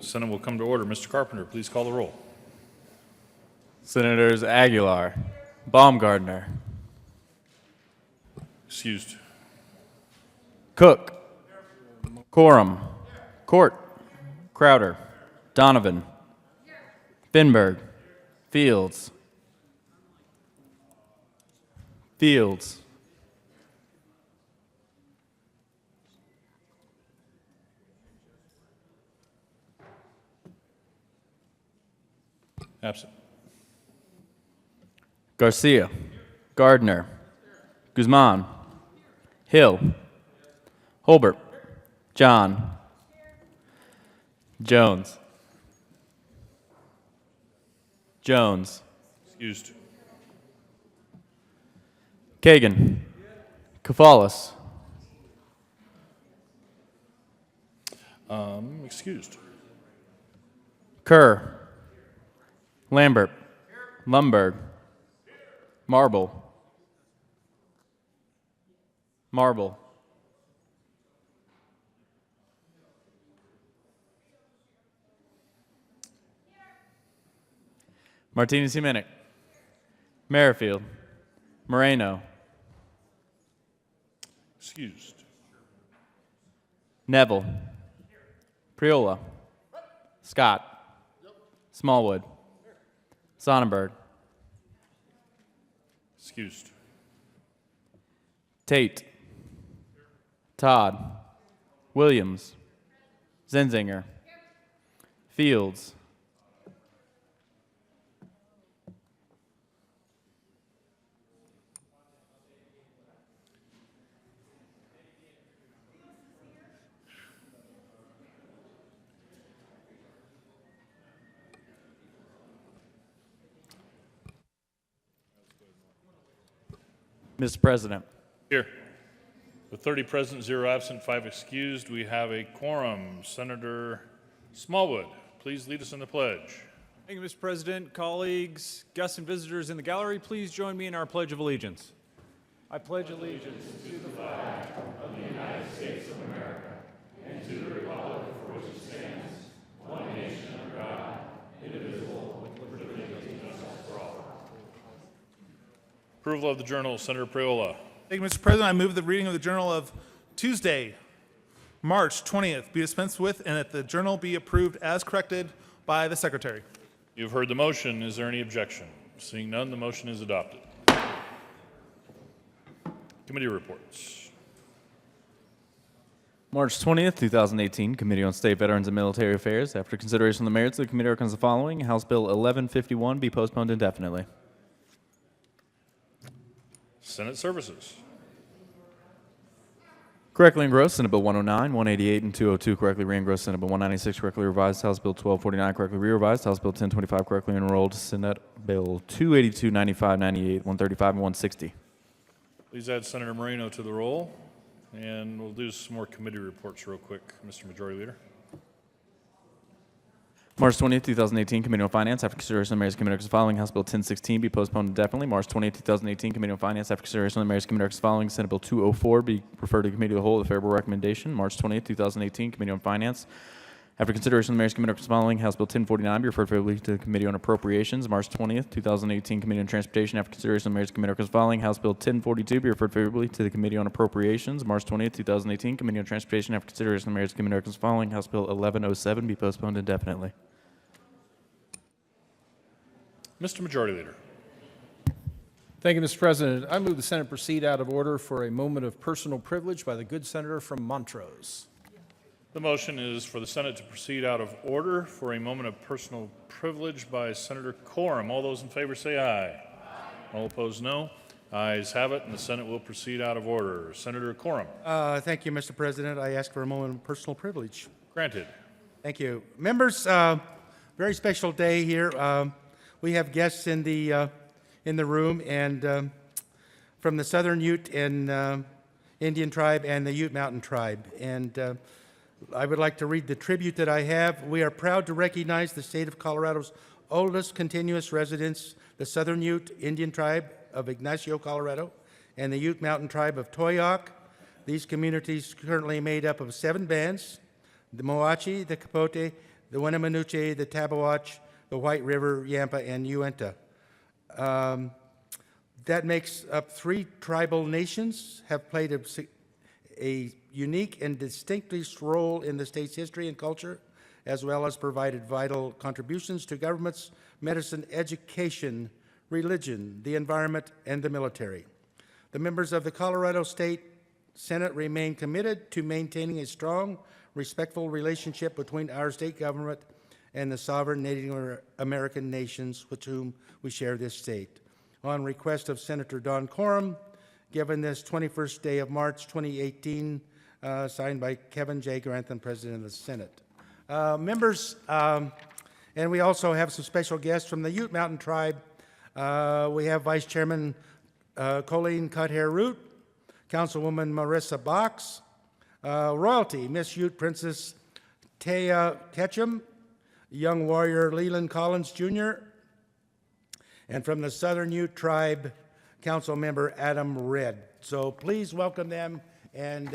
Senate will come to order. Mr. Carpenter, please call the roll. Senators Aguilar, Baumgardner, Excused. Cook, Corum, Court, Crowder, Donovan, Finberg, Fields, Absent. Garcia, Gardner, Guzman, Hill, Holbert, John, Jones, Excused. Kagan, Kafalis, Excused. Kerr, Lambert, Lumberg, Marble, Martinez Jimenez, Merrifield, Moreno, Excused. Neville, Priola, Scott, Smallwood, Sonnenberg, Excused. Tate, Todd, Williams, Zenzinger, Fields, Mr. President. Here. With 30 present, 0 absent, 5 excused, we have a quorum. Senator Smallwood, please lead us in the pledge. Thank you, Mr. President. Colleagues, guests, and visitors in the gallery, please join me in our Pledge of Allegiance. I pledge allegiance to the flag of the United States of America and to the republic for which it stands, one nation under God, indivisible, with liberty and justice for all. Approval of the journal, Senator Priola. Thank you, Mr. President. I move the reading of the journal of Tuesday, March 20th be dispensed with and that the journal be approved as corrected by the Secretary. You've heard the motion. Is there any objection? Seeing none, the motion is adopted. Committee reports. March 20th, 2018, Committee on State, Veterans, and Military Affairs. After consideration of the merits of the committee recommends the following. House Bill 1151 be postponed indefinitely. Senate Services. Correctly engrossed, Senate Bill 109, 188, and 202 correctly re-engrossed, Senate Bill 196 correctly revised, House Bill 1249 correctly re-revised, House Bill 1025 correctly enrolled, Senate Bill 282, 95, 98, 135, and 160. Please add Senator Moreno to the roll, and we'll do some more committee reports real quick, Mr. Majority Leader. March 20th, 2018, Committee on Finance. After consideration of the Mayor's Committee recommends the following. House Bill 1016 be postponed indefinitely. March 20th, 2018, Committee on Finance. After consideration of the Mayor's Committee recommends the following. Senate Bill 204 be referred to Committee of the Whole with a favorable recommendation. March 20th, 2018, Committee on Finance. After consideration of the Mayor's Committee recommends the following. House Bill 1049 be referred favorably to the Committee on Appropriations. March 20th, 2018, Committee on Transportation. After consideration of the Mayor's Committee recommends the following. House Bill 1042 be referred favorably to the Committee on Appropriations. March 20th, 2018, Committee on Transportation. After consideration of the Mayor's Committee recommends the following. House Bill 1107 be postponed indefinitely. Mr. Majority Leader. Thank you, Mr. President. I move the Senate proceed out of order for a moment of personal privilege by the good senator from Montrose. The motion is for the Senate to proceed out of order for a moment of personal privilege by Senator Corum. All those in favor say aye. Aye. All opposed, no. Ayes have it, and the Senate will proceed out of order. Senator Corum. Thank you, Mr. President. I ask for a moment of personal privilege. Granted. Thank you. Members, very special day here. We have guests in the room, and from the Southern Ute and Indian tribe and the Ute Mountain tribe. And I would like to read the tribute that I have. We are proud to recognize the state of Colorado's oldest continuous residents, the Southern Ute Indian tribe of Ignacio, Colorado, and the Ute Mountain tribe of Toyoak. These communities currently made up of 7 bands: the Moachi, the Capote, the Winnemunuche, the Tabawatch, the White River, Yampa, and Uinta. That makes up 3 tribal nations, have played a unique and distinguished role in the state's history and culture, as well as provided vital contributions to governments, medicine, education, religion, the environment, and the military. The members of the Colorado State Senate remain committed to maintaining a strong, respectful relationship between our state government and the sovereign Native American nations with whom we share this state. On request of Senator Don Coram, given this 21st day of March 2018, signed by Kevin J. Grantham, President of the Senate. Members, and we also have some special guests from the Ute Mountain Tribe. We have Vice Chairman Colleen Cuthair Root, Councilwoman Marissa Box, royalty, Miss Ute Princess Taya Ketchum, young warrior Leland Collins Jr., and from the Southern Ute Tribe, Council Member Adam Redd. So please welcome them, and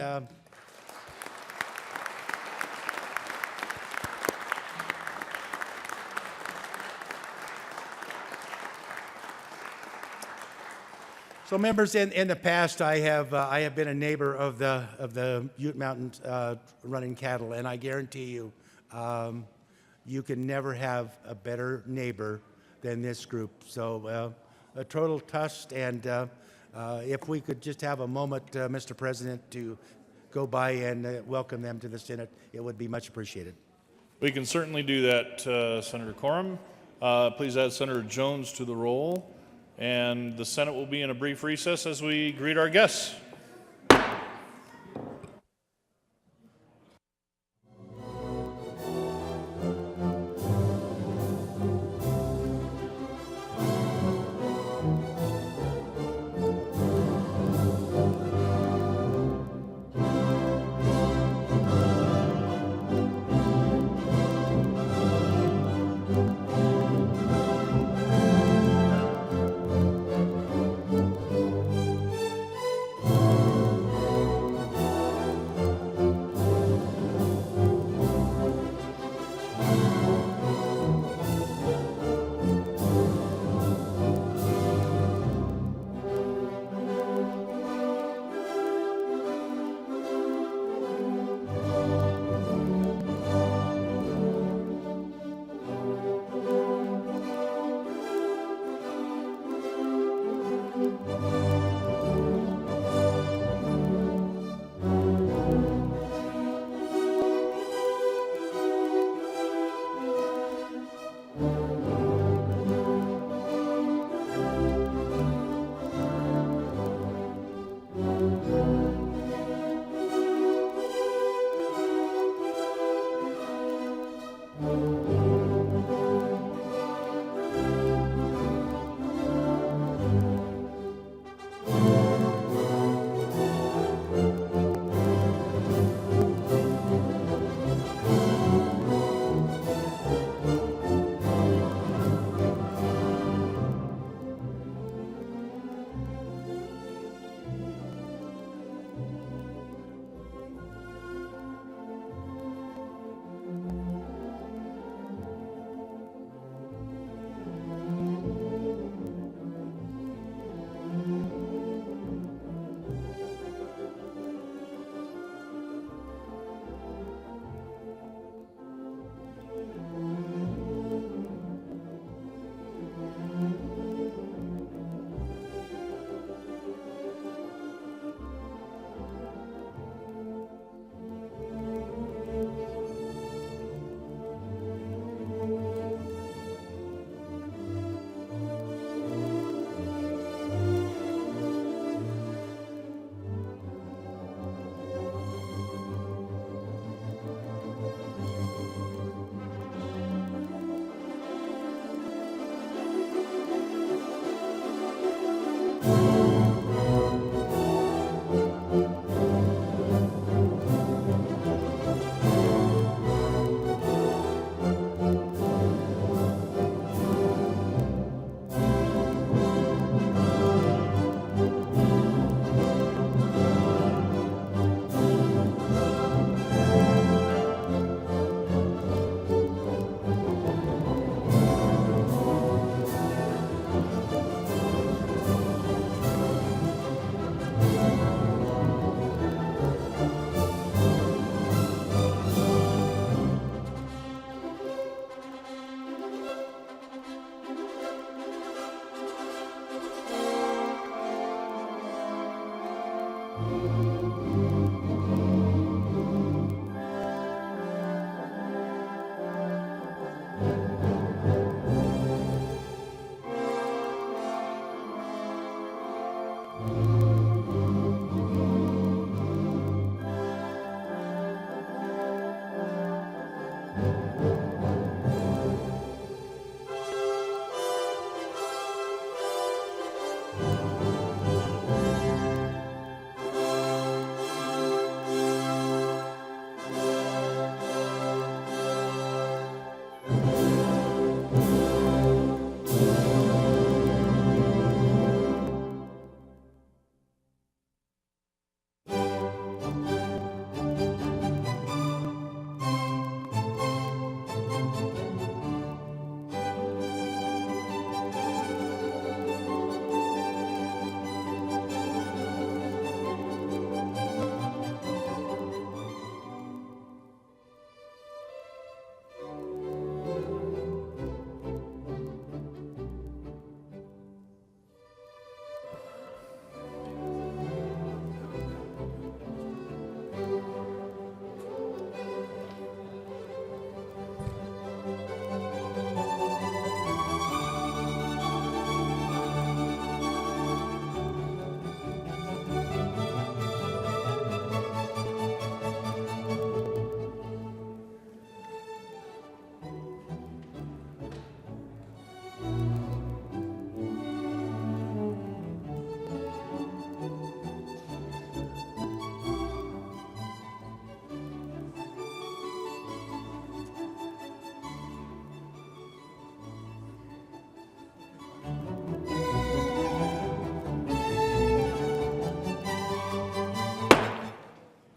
so members, in the past, I have been a neighbor of the Ute Mountains running cattle, and I guarantee you, you can never have a better neighbor than this group. So a total trust, and if we could just have a moment, Mr. President, to go by and welcome them to the Senate, it would be much appreciated. We can certainly do that, Senator Coram. Please add Senator Jones to the roll. And the Senate will be in a brief recess as we greet our guests.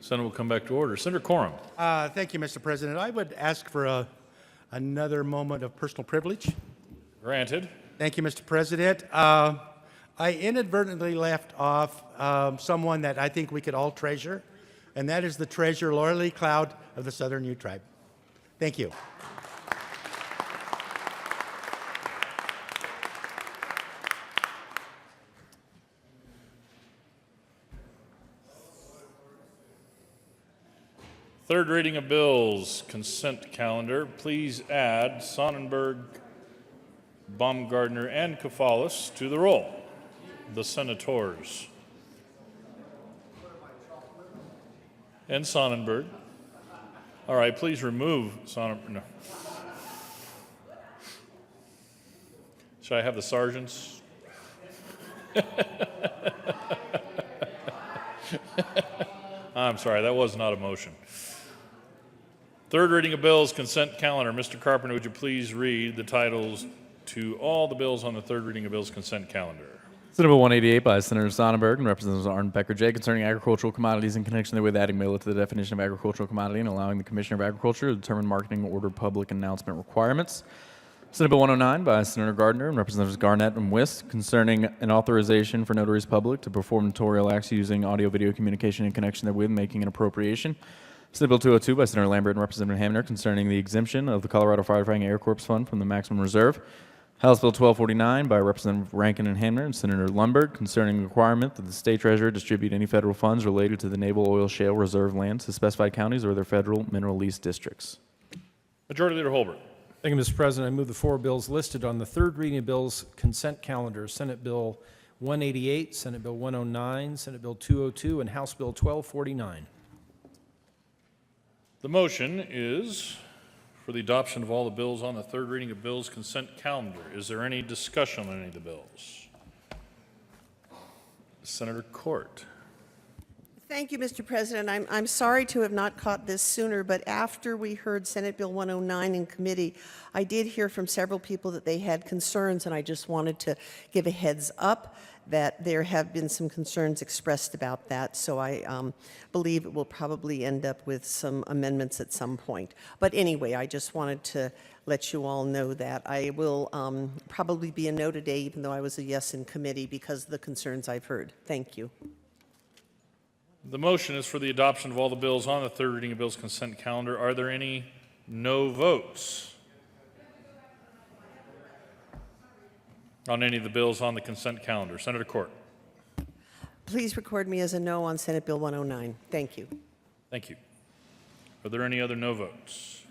Senate will come back to order. Senator Quorum. Thank you, Mr. President. I would ask for another moment of personal privilege. Granted. Thank you, Mr. President. I inadvertently left off someone that I think we could all treasure, and that is the treasurer, Laura Lee Cloud of the Southern Ute Tribe. Thank you. Third reading of bills, consent calendar. Please add Sonnenberg, Baumgardner, and Kafalis to the roll. The senators. And Sonnenberg. All right, please remove Sonnenberg. No. Should I have the sergeants? I'm sorry, that was not a motion. Third reading of bills, consent calendar. Mr. Carpenter, would you please read the titles to all the bills on the third reading of bills consent calendar? Senate Bill 188 by Senator Sonnenberg and Representative Arden Becker J. concerning agricultural commodities in connection with adding MILA to the definition of agricultural commodity and allowing the Commissioner of Agriculture to determine marketing order public announcement requirements. Senate Bill 109 by Senator Gardner and Representatives Garnett and Wist concerning an authorization for notaries public to perform notarial acts using audio-video communication in connection therewith, making an appropriation. Senate Bill 202 by Senator Lambert and Representative Hamner concerning the exemption of the Colorado Firefighting Air Corps Fund from the maximum reserve. House Bill 1249 by Representative Rankin and Hamner and Senator Lundberg concerning the requirement that the state treasurer distribute any federal funds related to the naval oil shale reserve lands to specified counties or their federal mineral lease districts. Majority Leader Holbert. Thank you, Mr. President. I move the four bills listed on the third reading of bills consent calendar: Senate Bill 188, Senate Bill 109, Senate Bill 202, and House Bill 1249. The motion is for the adoption of all the bills on the third reading of bills consent calendar. Is there any discussion on any of the bills? Senator Court. Thank you, Mr. President. I'm sorry to have not caught this sooner, but after we heard Senate Bill 109 in committee, I did hear from several people that they had concerns, and I just wanted to give a heads up that there have been some concerns expressed about that, so I believe it will probably end up with some amendments at some point. But anyway, I just wanted to let you all know that. I will probably be a no today, even though I was a yes in committee, because of the concerns I've heard. Thank you. The motion is for the adoption of all the bills on the third reading of bills consent calendar. Are there any no votes on any of the bills on the consent calendar? Senator Court. please record me as a no on Senate Bill 109. Thank you. Thank you. Are there any other no votes?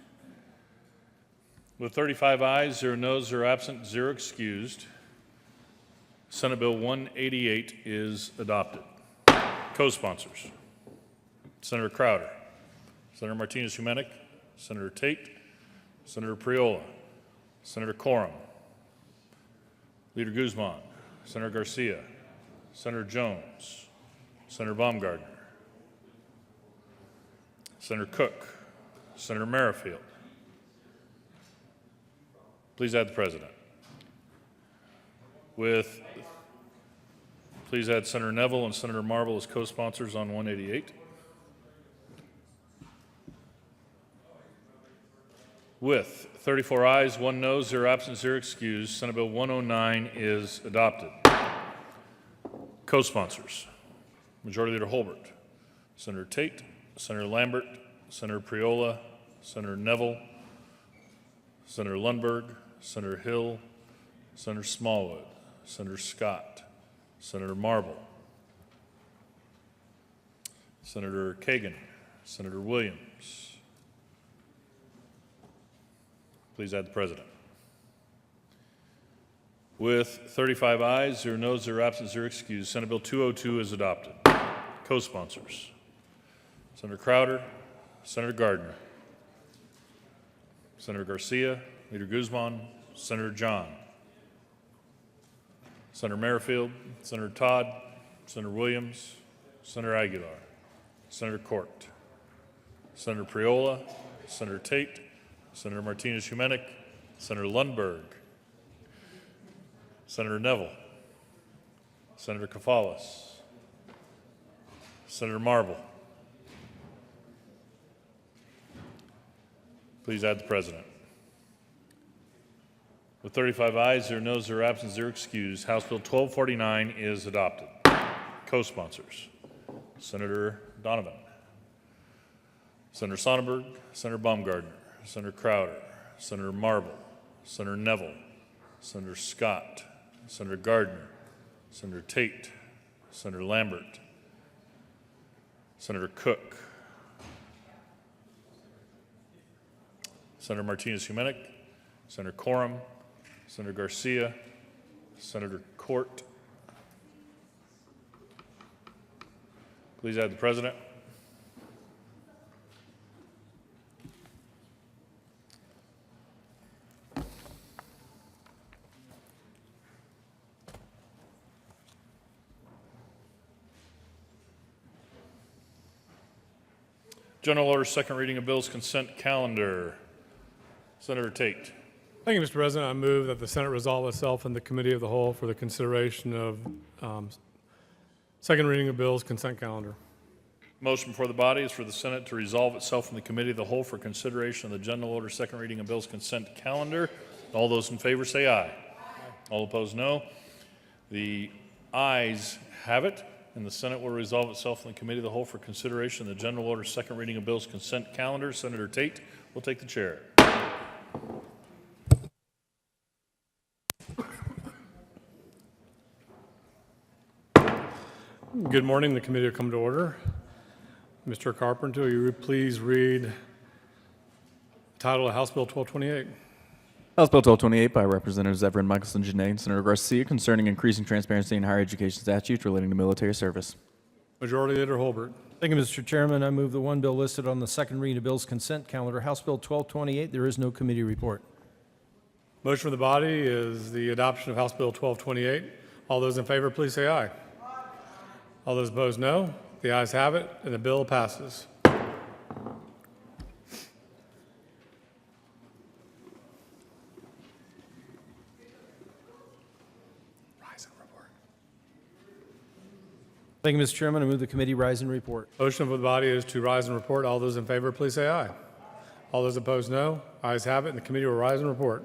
With 35 ayes, 0 noes, 0 absent, 0 excused, Senate Bill 188 is adopted. Co-sponsors: Senator Crowder, Senator Martinez-Humenick, Senator Tate, Senator Priola, Senator Coram, Leader Guzman, Senator Garcia, Senator Jones, Senator Baumgardner, Senator Cook, Senator Merrifield. Please add the President. Please add Senator Neville and Senator Marble as co-sponsors on 188. With 34 ayes, 1 no, 0 absent, 0 excused, Senate Bill 109 is adopted. Co-sponsors: Majority Leader Holbert, Senator Tate, Senator Lambert, Senator Priola, Senator Neville, Senator Lundberg, Senator Hill, Senator Smallwood, Senator Scott, Senator Marble, Senator Kagan, Senator Williams. Please add the President. With 35 ayes, 0 noes, 0 absent, 0 excused, Senate Bill 202 is adopted. Co-sponsors: Senator Crowder, Senator Gardner, Senator Garcia, Leader Guzman, Senator John, Senator Merrifield, Senator Todd, Senator Williams, Senator Aguilar, Senator Court, Senator Priola, Senator Tate, Senator Martinez-Humenick, Senator Lundberg, Senator Neville, Senator Kafalas, Senator Marble. Please add the President. With 35 ayes, 0 noes, 0 absent, 0 excused, House Bill 1249 is adopted. Co-sponsors: Senator Donovan, Senator Sonnenberg, Senator Baumgardner, Senator Crowder, Senator Marble, Senator Neville, Senator Scott, Senator Gardner, Senator Tate, Senator Lambert, Senator Cook, Senator Martinez-Humenick, Senator Coram, Senator Garcia, Senator Court. Please add the President. General Order, second reading of bills, consent calendar. Senator Tate. Thank you, Mr. President. I move that the Senate resolve itself in the Committee of the Whole for the consideration of second reading of bills, consent calendar. Motion before the body is for the Senate to resolve itself in the Committee of the Whole for consideration of the General Order, second reading of bills, consent calendar. All those in favor say aye. All opposed, no. The ayes have it, and the Senate will resolve itself in the Committee of the Whole for consideration of the General Order, second reading of bills, consent calendar. Senator Tate will take the chair. Good morning. The committee will come to order. Mr. Carpenter, will you please read the title of House Bill 1228? House Bill 1228 by Representatives Everett, Michelson, Janae, and Senator Garcia concerning increasing transparency in higher education statutes relating to military service. Majority Leader Holbert. Thank you, Mr. Chairman. I move the one bill listed on the second reading of bills consent calendar, House Bill 1228. There is no committee report. Motion for the body is the adoption of House Bill 1228. All those in favor, please say aye. All those opposed, no. The ayes have it, and the bill passes. Thank you, Mr. Chairman. I move the committee rise and report. Motion for the body is to rise and report. All those in favor, please say aye. All those opposed, no. Ayes have it, and the committee will rise and report.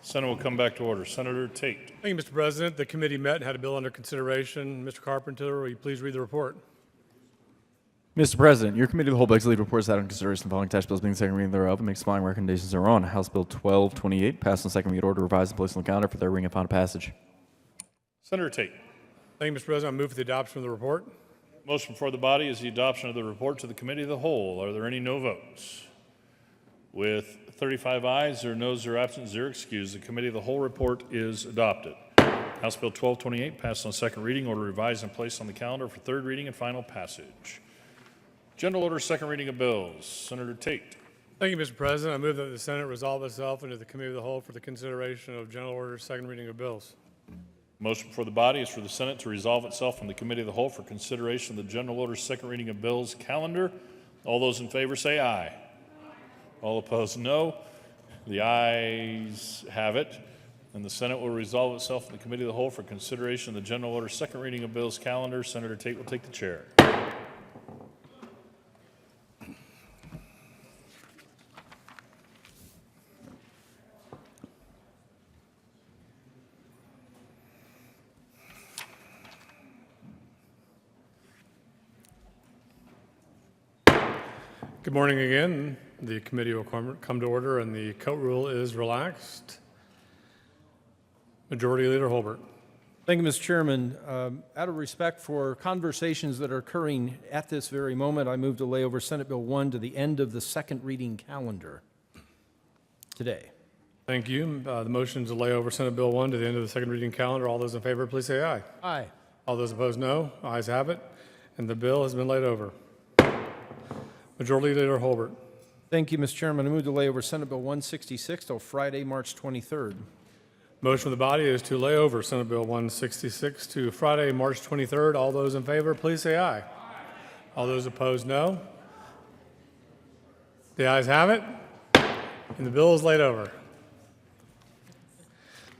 Senate will come back to order. Senator Tate. Thank you, Mr. President. The committee met and had a bill under consideration. Mr. Carpenter, will you please read the report? Mr. President, your committee of the whole begs leave reports out on consideration of the following attached bills being second reading thereof and makes the following recommendations thereon. House Bill 1228 passed on second reading order, revised and placed on the calendar for third reading and final passage. Senator Tate. Thank you, Mr. President. I move for the adoption of the report. Motion before the body is the adoption of the report to the committee of the whole. Are there any no votes? With 35 ayes, 0 noes, 0 absent, 0 excused, the committee of the whole report is adopted. House Bill 1228 passed on second reading, order revised and placed on the calendar for third reading and final passage. General order, second reading of bills. Senator Tate. Thank you, Mr. President. I move that the Senate resolve itself into the committee of the whole for the consideration of general order, second reading of bills. Motion before the body is for the Senate to resolve itself from the committee of the whole for consideration of the general order, second reading of bills calendar. All those in favor say aye. All opposed, no. The ayes have it, and the Senate will resolve itself in the committee of the whole for consideration of the general order, second reading of bills calendar. Senator Tate will take the chair. Good morning again. The committee will come to order and the coat rule is relaxed. Majority Leader Holbert. Thank you, Mr. Chairman. Out of respect for conversations that are occurring at this very moment, I move to lay over Senate Bill 1 to the end of the second reading calendar today. Thank you. The motion is to lay over Senate Bill 1 to the end of the second reading calendar. All those in favor, please say aye. Aye. All those opposed, no. Ayes have it, and the bill has been laid over. Majority Leader Holbert. Thank you, Mr. Chairman. I move to lay over Senate Bill 166 till Friday, March 23rd. Motion of the body is to lay over Senate Bill 166 to Friday, March 23rd. All those in favor, please say aye. All those opposed, no. The ayes have it, and the bill is laid over.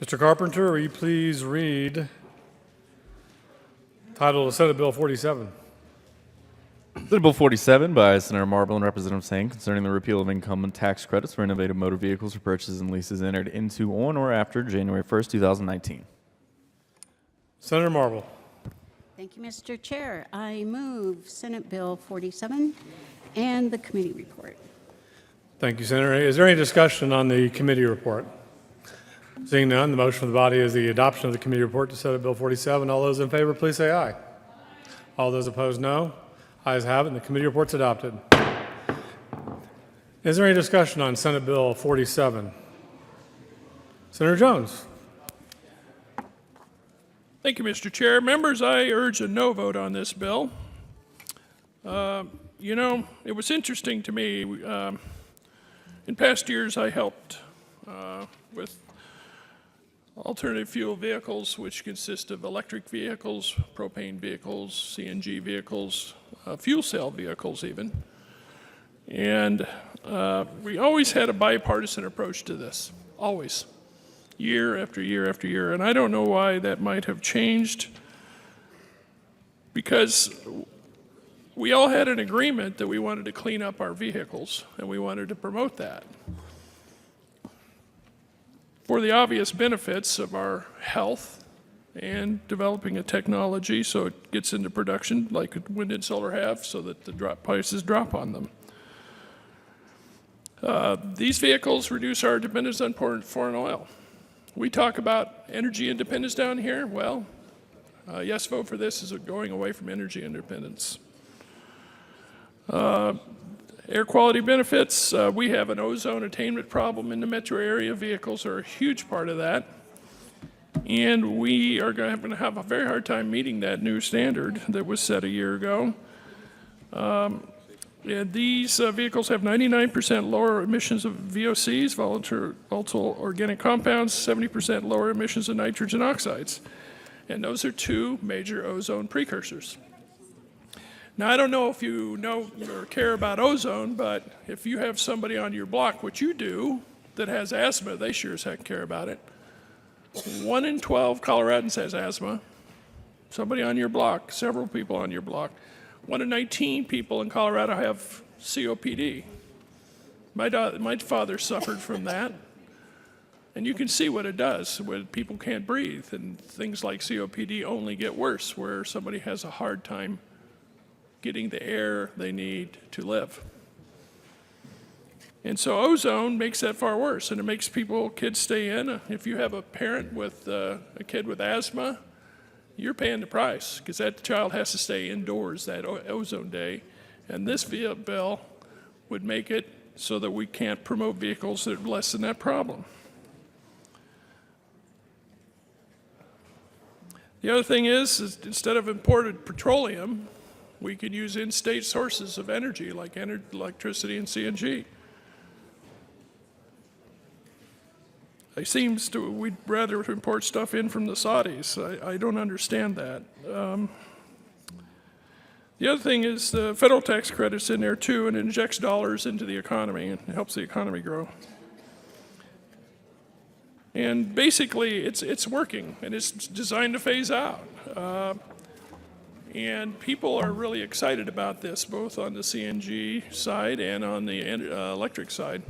Mr. Carpenter, will you please read title of Senate Bill 47? Senate Bill 47 by Senator Marble and Representative Sang concerning the repeal of income and tax credits for innovative motor vehicles for purchases and leases entered into on or after January 1st, 2019. Senator Marble. Thank you, Mr. Chair. I move Senate Bill 47 and the committee report. Thank you, Senator. Is there any discussion on the committee report? Seeing none, the motion of the body is the adoption of the committee report to Senate Bill 47. All those in favor, please say aye. All those opposed, no. Ayes have it, and the committee report's adopted. Is there any discussion on Senate Bill 47? Senator Jones. Thank you, Mr. Chair. Members, I urge a no vote on this bill. You know, it was interesting to me. In past years, I helped with alternative fuel vehicles, which consist of electric vehicles, propane vehicles, CNG vehicles, fuel cell vehicles even. And we always had a bipartisan approach to this, always, year after year after year. And I don't know why that might have changed, because we all had an agreement that we wanted to clean up our vehicles, and we wanted to promote that for the obvious benefits of our health and developing a technology so it gets into production like wind and solar have, so that the prices drop on them. These vehicles reduce our dependence on foreign oil. We talk about energy independence down here. Well, yes vote for this is going away from energy independence. Air quality benefits, we have an ozone attainment problem in the metro area. Vehicles are a huge part of that. And we are going to have a very hard time meeting that new standard that was set a year ago. And these vehicles have 99% lower emissions of VOCs, volatile organic compounds, 70% lower emissions of nitrogen oxides. And those are two major ozone precursors. Now, I don't know if you know or care about ozone, but if you have somebody on your block, which you do, that has asthma, they sure as heck care about it. 1 in 12 Coloradans has asthma. Somebody on your block, several people on your block. 1 in 19 people in Colorado have COPD. My father suffered from that. And you can see what it does when people can't breathe. And things like COPD only get worse, where somebody has a hard time getting the air they need to live. And so ozone makes that far worse, and it makes kids stay in. If you have a parent with a kid with asthma, you're paying the price because that child has to stay indoors that ozone day. And this bill would make it so that we can't promote vehicles that lessen that problem. The other thing is instead of imported petroleum, we could use in-state sources of energy like electricity and CNG. It seems we'd rather import stuff in from the Saudis. I don't understand that. The other thing is the federal tax credit's in there too, and it injects dollars into the economy and helps the economy grow. And basically, it's working, and it's designed to phase out. And people are really excited about this, both on the CNG side and on the electric side.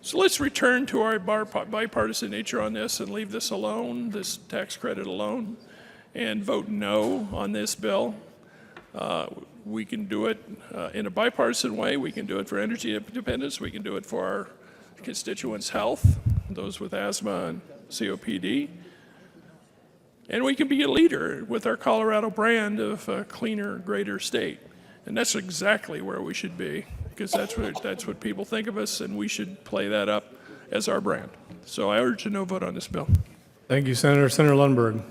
So let's return to our bipartisan nature on this and leave this alone, this tax credit alone, and vote no on this bill. We can do it in a bipartisan way. We can do it for energy independence. We can do it for our constituents' health, those with asthma and COPD. And we can be a leader with our Colorado brand of a cleaner, greater state. And that's exactly where we should be, because that's what people think of us, and we should play that up as our brand. So I urge a no vote on this bill. Thank you, Senator. Senator Lundberg.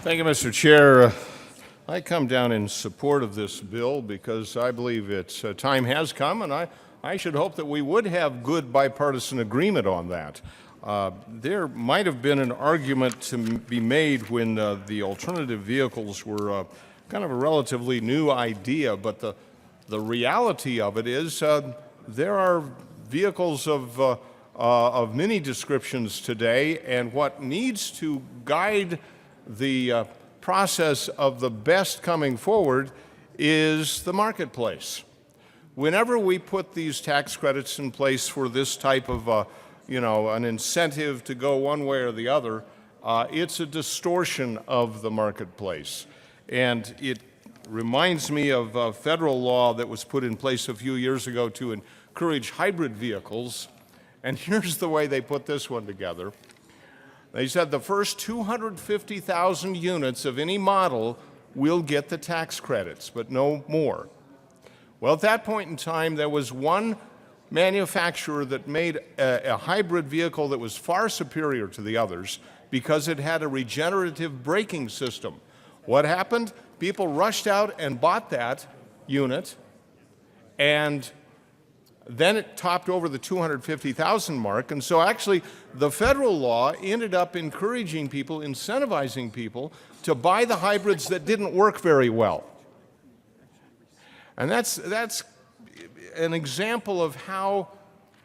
Thank you, Mr. Chair. I come down in support of this bill because I believe its time has come, and I should hope that we would have good bipartisan agreement on that. There might have been an argument to be made when the alternative vehicles were kind of a relatively new idea, but the reality of it is there are vehicles of many descriptions today, and what needs to guide the process of the best coming forward is the marketplace. Whenever we put these tax credits in place for this type of an incentive to go one way or the other, it's a distortion of the marketplace. And it reminds me of a federal law that was put in place a few years ago to encourage hybrid vehicles. And here's the way they put this one together. They said the first 250,000 units of any model will get the tax credits, but no more. Well, at that point in time, there was one manufacturer that made a hybrid vehicle that was far superior to the others because it had a regenerative braking system. What happened? People rushed out and bought that unit, and then it topped over the 250,000 mark. And so actually, the federal law ended up encouraging people, incentivizing people to buy the hybrids that didn't work very well. And that's an example of how,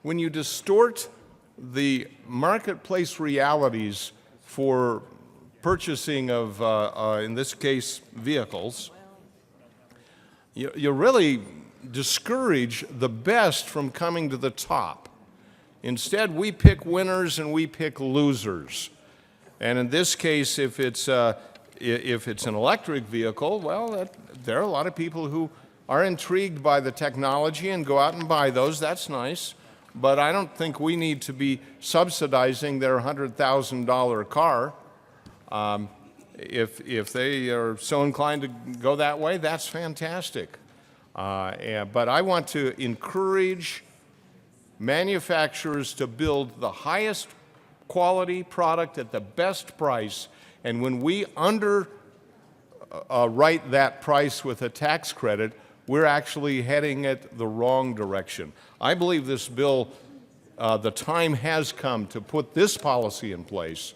when you distort the marketplace realities for purchasing of, in this case, vehicles, you really discourage the best from coming to the top. Instead, we pick winners and we pick losers. And in this case, if it's an electric vehicle, well, there are a lot of people who are intrigued by the technology and go out and buy those. That's nice. But I don't think we need to be subsidizing their $100,000 car. If they are so inclined to go that way, that's fantastic. But I want to encourage manufacturers to build the highest quality product at the best price. And when we underwrite that price with a tax credit, we're actually heading it the wrong direction. I believe this bill, the time has come to put this policy in place.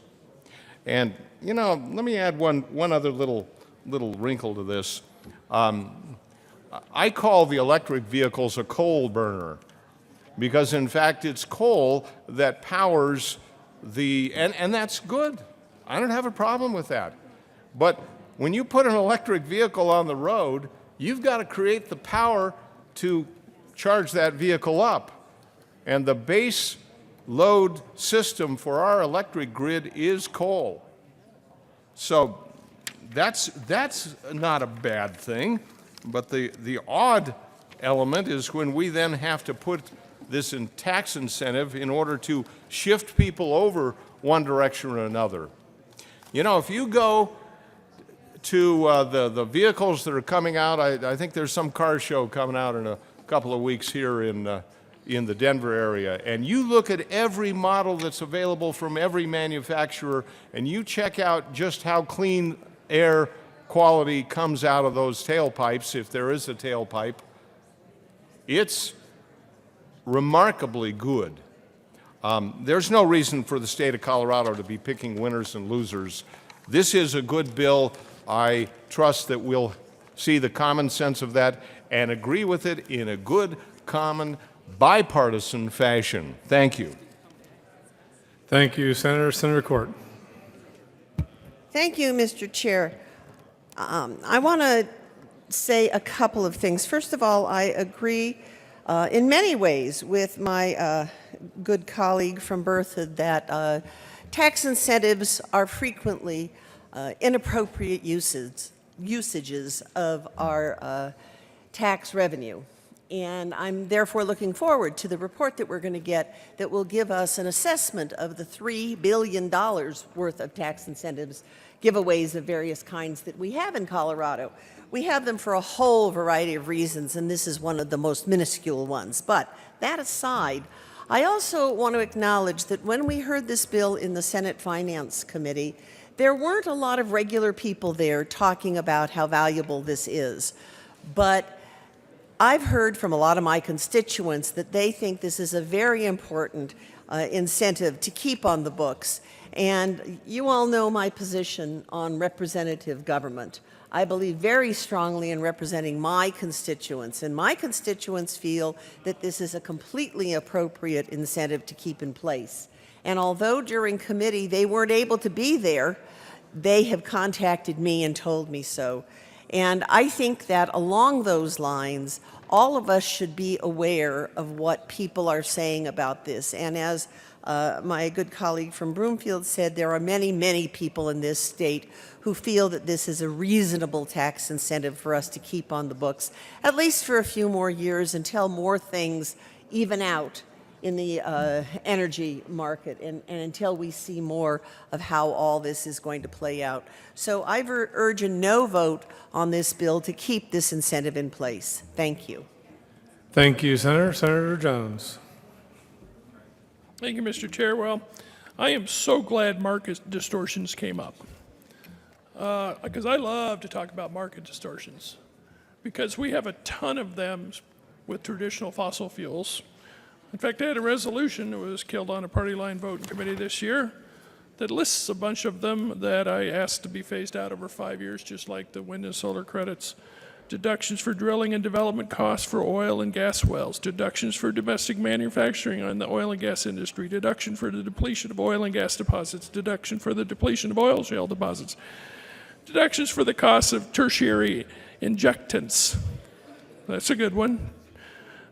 And, let me add one other little wrinkle to this. I call the electric vehicles a coal burner because, in fact, it's coal that powers and that's good. I don't have a problem with that. But when you put an electric vehicle on the road, you've got to create the power to charge that vehicle up. And the base load system for our electric grid is coal. So That's not a bad thing, but the odd element is when we then have to put this in tax incentive in order to shift people over one direction or another. You know, if you go to the vehicles that are coming out, I think there's some car show coming out in a couple of weeks here in the Denver area, and you look at every model that's available from every manufacturer, and you check out just how clean air quality comes out of those tailpipes, if there is a tailpipe, it's remarkably good. There's no reason for the state of Colorado to be picking winners and losers. This is a good bill. I trust that we'll see the common sense of that and agree with it in a good, common, bipartisan fashion. Thank you. Thank you, Senator. Senator Court. Thank you, Mr. Chair. I want to say a couple of things. First of all, I agree in many ways with my good colleague from Berthoud that tax incentives are frequently inappropriate usages of our tax revenue. And I'm therefore looking forward to the report that we're going to get that will give us an assessment of the $3 billion worth of tax incentives, giveaways of various kinds that we have in Colorado. We have them for a whole variety of reasons, and this is one of the most minuscule ones. But that aside, I also want to acknowledge that when we heard this bill in the Senate Finance Committee, there weren't a lot of regular people there talking about how valuable this is. But I've heard from a lot of my constituents that they think this is a very important incentive to keep on the books. And you all know my position on representative government. I believe very strongly in representing my constituents, and my constituents feel that this is a completely appropriate incentive to keep in place. And although during committee they weren't able to be there, they have contacted me and told me so. And I think that along those lines, all of us should be aware of what people are saying about this. And as my good colleague from Broomfield said, there are many, many people in this state who feel that this is a reasonable tax incentive for us to keep on the books, at least for a few more years until more things even out in the energy market and until we see more of how all this is going to play out. So I urge a no vote on this bill to keep this incentive in place. Thank you. Thank you, Senator. Senator Jones. Thank you, Mr. Chair. Well, I am so glad market distortions came up because I love to talk about market distortions because we have a ton of them with traditional fossil fuels. In fact, I had a resolution that was killed on a party line vote in committee this year that lists a bunch of them that I asked to be phased out over 5 years, just like the wind and solar credits, deductions for drilling and development costs for oil and gas wells, deductions for domestic manufacturing on the oil and gas industry, deduction for the depletion of oil and gas deposits, deduction for the depletion of oil shale deposits, deductions for the costs of tertiary injectants. That's a good one.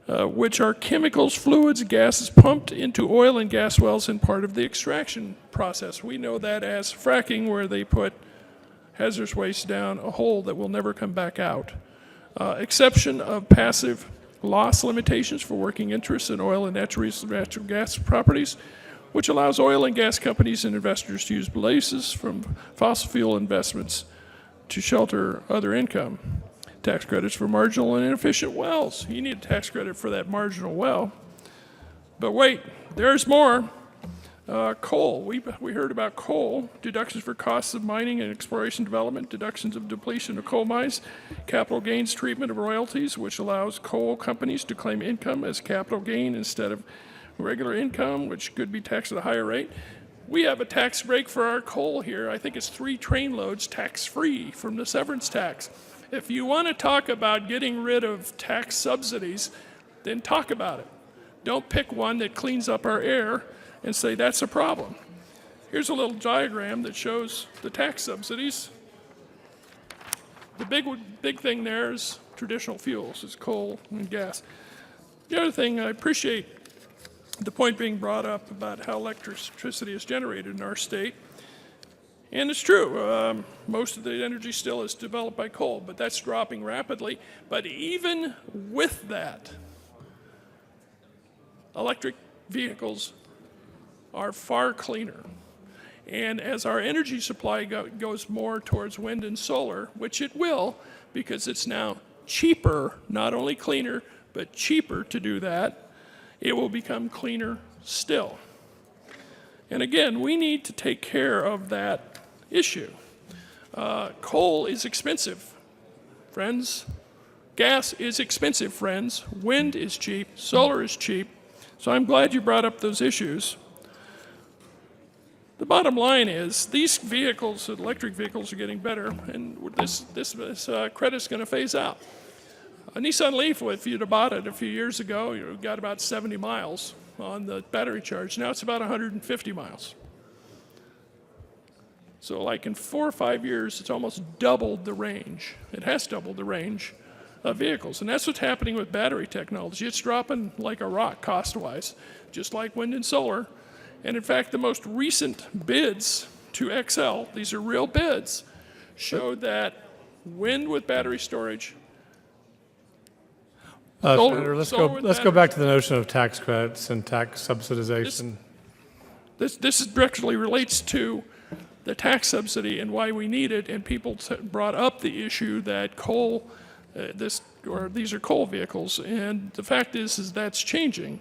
Which are chemicals, fluids, gases pumped into oil and gas wells in part of the extraction process. We know that as fracking, where they put hazardous waste down a hole that will never come back out. Exception of passive loss limitations for working interests in oil and natural gas properties, which allows oil and gas companies and investors to use bases from fossil fuel investments to shelter other income. Tax credits for marginal and inefficient wells. You need a tax credit for that marginal well. But wait, there's more. Coal. We heard about coal. Deductions for costs of mining and exploration development, deductions of depletion of coal mines, capital gains treatment of royalties, which allows coal companies to claim income as capital gain instead of regular income, which could be taxed at a higher rate. We have a tax break for our coal here. I think it's 3 train loads tax-free from the severance tax. If you want to talk about getting rid of tax subsidies, then talk about it. Don't pick one that cleans up our air and say that's a problem. Here's a little diagram that shows the tax subsidies. The big thing there is traditional fuels, is coal and gas. The other thing, I appreciate the point being brought up about how electricity is generated in our state. And it's true, most of the energy still is developed by coal, but that's dropping rapidly. But even with that, electric vehicles are far cleaner. And as our energy supply goes more towards wind and solar, which it will, because it's now cheaper, not only cleaner, but cheaper to do that, it will become cleaner still. And again, we need to take care of that issue. Coal is expensive, friends. Gas is expensive, friends. Wind is cheap. Solar is cheap. So I'm glad you brought up those issues. The bottom line is these vehicles, electric vehicles, are getting better, and this credit's going to phase out. A Nissan Leaf, if you'd have bought it a few years ago, you got about 70 miles on the battery charge. Now it's about 150 miles. So like in 4 or 5 years, it's almost doubled the range. It has doubled the range of vehicles. And that's what's happening with battery technology. It's dropping like a rock cost-wise, just like wind and solar. And in fact, the most recent bids to XL, these are real bids, showed that wind with battery storage. Senator, let's solar with go back to the notion of tax credits and tax subsidization. This directly relates to the tax subsidy and why we need it. And people brought up the issue that coal, these are coal vehicles, and the fact is that's changing.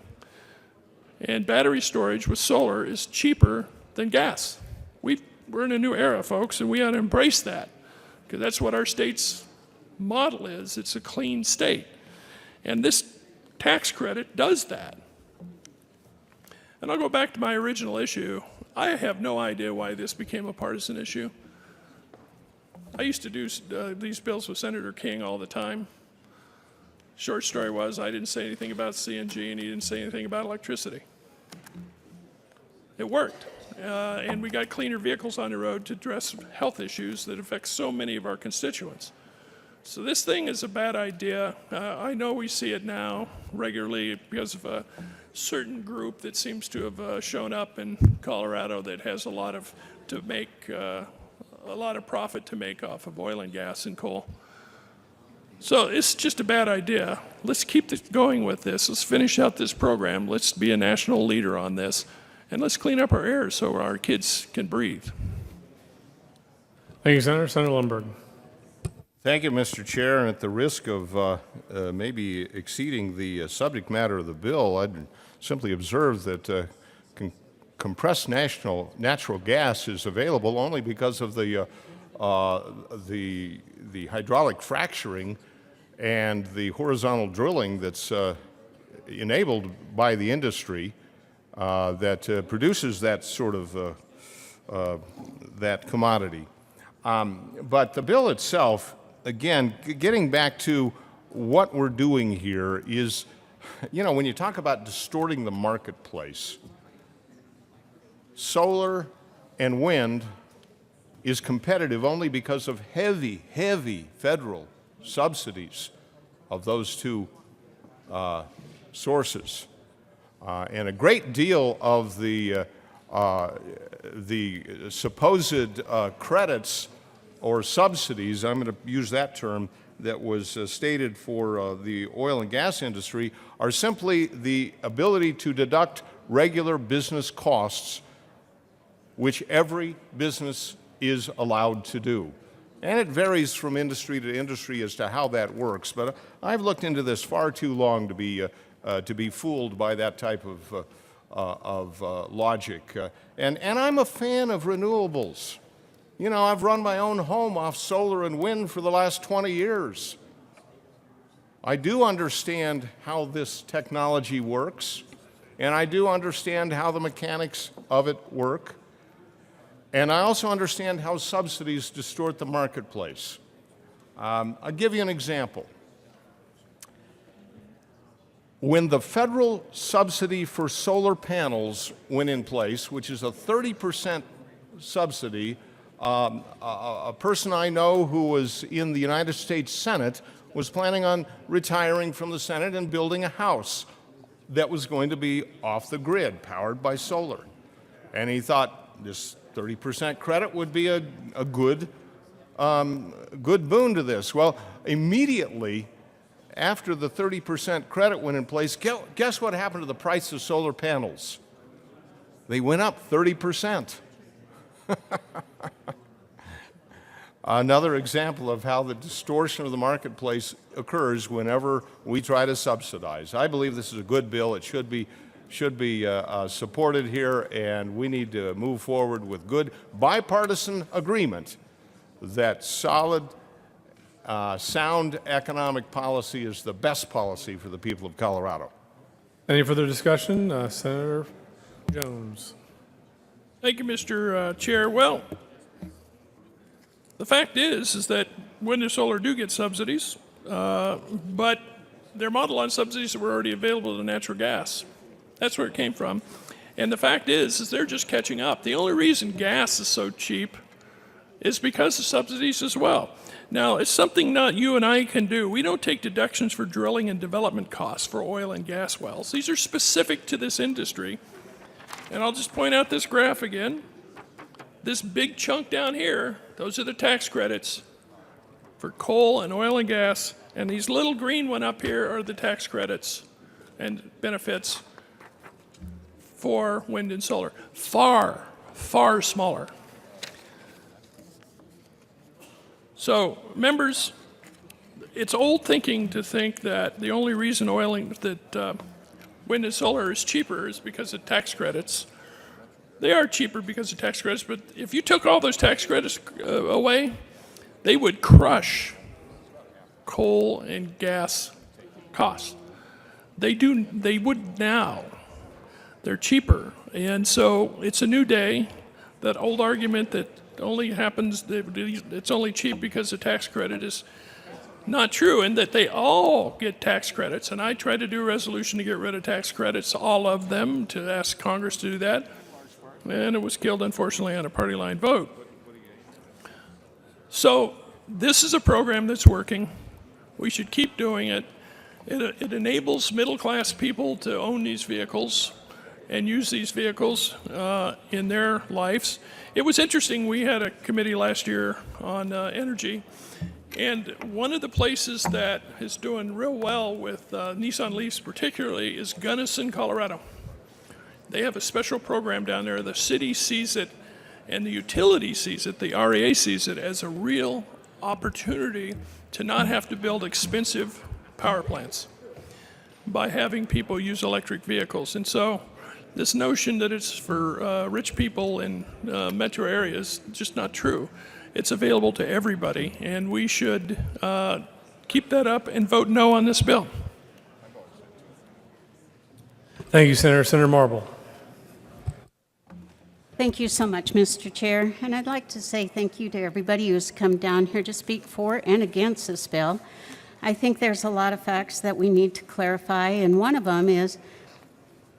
And battery storage with solar is cheaper than gas. We're in a new era, folks, and we ought to embrace that, because that's what our state's model is. It's a clean state. And this tax credit does that. And I'll go back to my original issue. I have no idea why this became a partisan issue. I used to do these bills with Senator King all the time. Short story was, I didn't say anything about CNG, and he didn't say anything about electricity. It worked. And we got cleaner vehicles on the road to address health issues that affect so many of our constituents. So this thing is a bad idea. I know we see it now regularly because of a certain group that seems to have shown up in Colorado that has a lot of profit to make off of oil and gas and coal. So it's just a bad idea. Let's keep going with this. Let's finish out this program. Let's be a national leader on this. And let's clean up our air so our kids can breathe. Thank you, Senator. Senator Lundberg. Thank you, Mr. Chair. And at the risk of maybe exceeding the subject matter of the bill, I'd simply observe that compressed natural gas is available only because of the hydraulic fracturing and the horizontal drilling that's enabled by the industry that produces that sort of that commodity. But the bill itself, again, getting back to what we're doing here is, you know, when you talk about distorting the marketplace, solar and wind is competitive only because of heavy, heavy federal subsidies of those two sources. And a great deal of the supposed credits or subsidies, I'm going to use that term, that was stated for the oil and gas industry are simply the ability to deduct regular business costs, which every business is allowed to do. And it varies from industry to industry as to how that works, but I've looked into this far too long to be fooled by that type of logic. And I'm a fan of renewables. You know, I've run my own home off solar and wind for the last 20 years. I do understand how this technology works, and I do understand how the mechanics of it work. And I also understand how subsidies distort the marketplace. I'll give you an example. When the federal subsidy for solar panels went in place, which is a 30% subsidy, a person I know who was in the United States Senate was planning on retiring from the Senate and building a house that was going to be off the grid, powered by solar. And he thought, this 30% credit would be a good boon to this. Well, immediately after the 30% credit went in place, guess what happened to the price of solar panels? They went up 30%. Another example of how the distortion of the marketplace occurs whenever we try to subsidize. I believe this is a good bill. It should be supported here, and we need to move forward with good bipartisan agreement that solid, sound economic policy is the best policy for the people of Colorado. Any further discussion? Senator Jones. Thank you, Mr. Chair. Well, the fact is that wind and solar do get subsidies, but they're modeled on subsidies that were already available to natural gas. That's where it came from. And the fact is they're just catching up. The only reason gas is so cheap is because of subsidies as well. Now, it's something not you and I can do. We don't take deductions for drilling and development costs for oil and gas wells. These are specific to this industry. And I'll just point out this graph again. This big chunk down here, those are the tax credits for coal and oil and gas. And these little green one up here are the tax credits and benefits for wind and solar. Far, far smaller. So, members, it's old thinking to think that the only reason wind and solar is cheaper is because of tax credits. They are cheaper because of tax credits, but if you took all those tax credits away, they would crush coal and gas costs. They would now. They're cheaper. And so it's a new day. That old argument that only happens, it's only cheap because the tax credit is not true, and that they all get tax credits. And I tried to do a resolution to get rid of tax credits, all of them, to ask Congress to do that. And it was killed, unfortunately, on a party line vote. So this is a program that's working. We should keep doing it. It enables middle-class people to own these vehicles and use these vehicles in their lives. It was interesting, we had a committee last year on energy, and one of the places that is doing real well with Nissan Leafs particularly is Gunnison, Colorado. They have a special program down there. The city sees it, and the utility sees it, the REA sees it as a real opportunity to not have to build expensive power plants by having people use electric vehicles. And so this notion that it's for rich people in metro areas is just not true. It's available to everybody, and we should keep that up and vote no on this bill. Thank you, Senator. Senator Marble. Thank you so much, Mr. Chair. And I'd like to say thank you to everybody who's come down here to speak for and against this bill. I think there's a lot of facts that we need to clarify, and one of them is,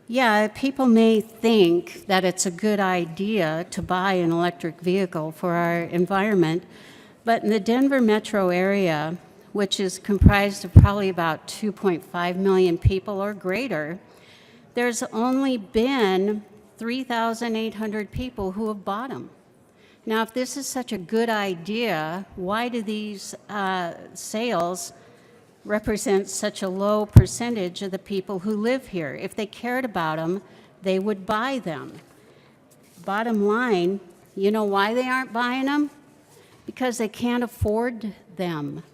yeah, people may think that it's a good idea to buy an electric vehicle for our environment, but in the Denver metro area, which is comprised of probably about 2.5 million people or greater, there's only been 3,800 people who have bought them. Now, if this is such a good idea, why do these sales represent such a low percentage of the people who live here? If they cared about them, they would buy them. Bottom line, you know why they aren't buying them? Because they can't afford them.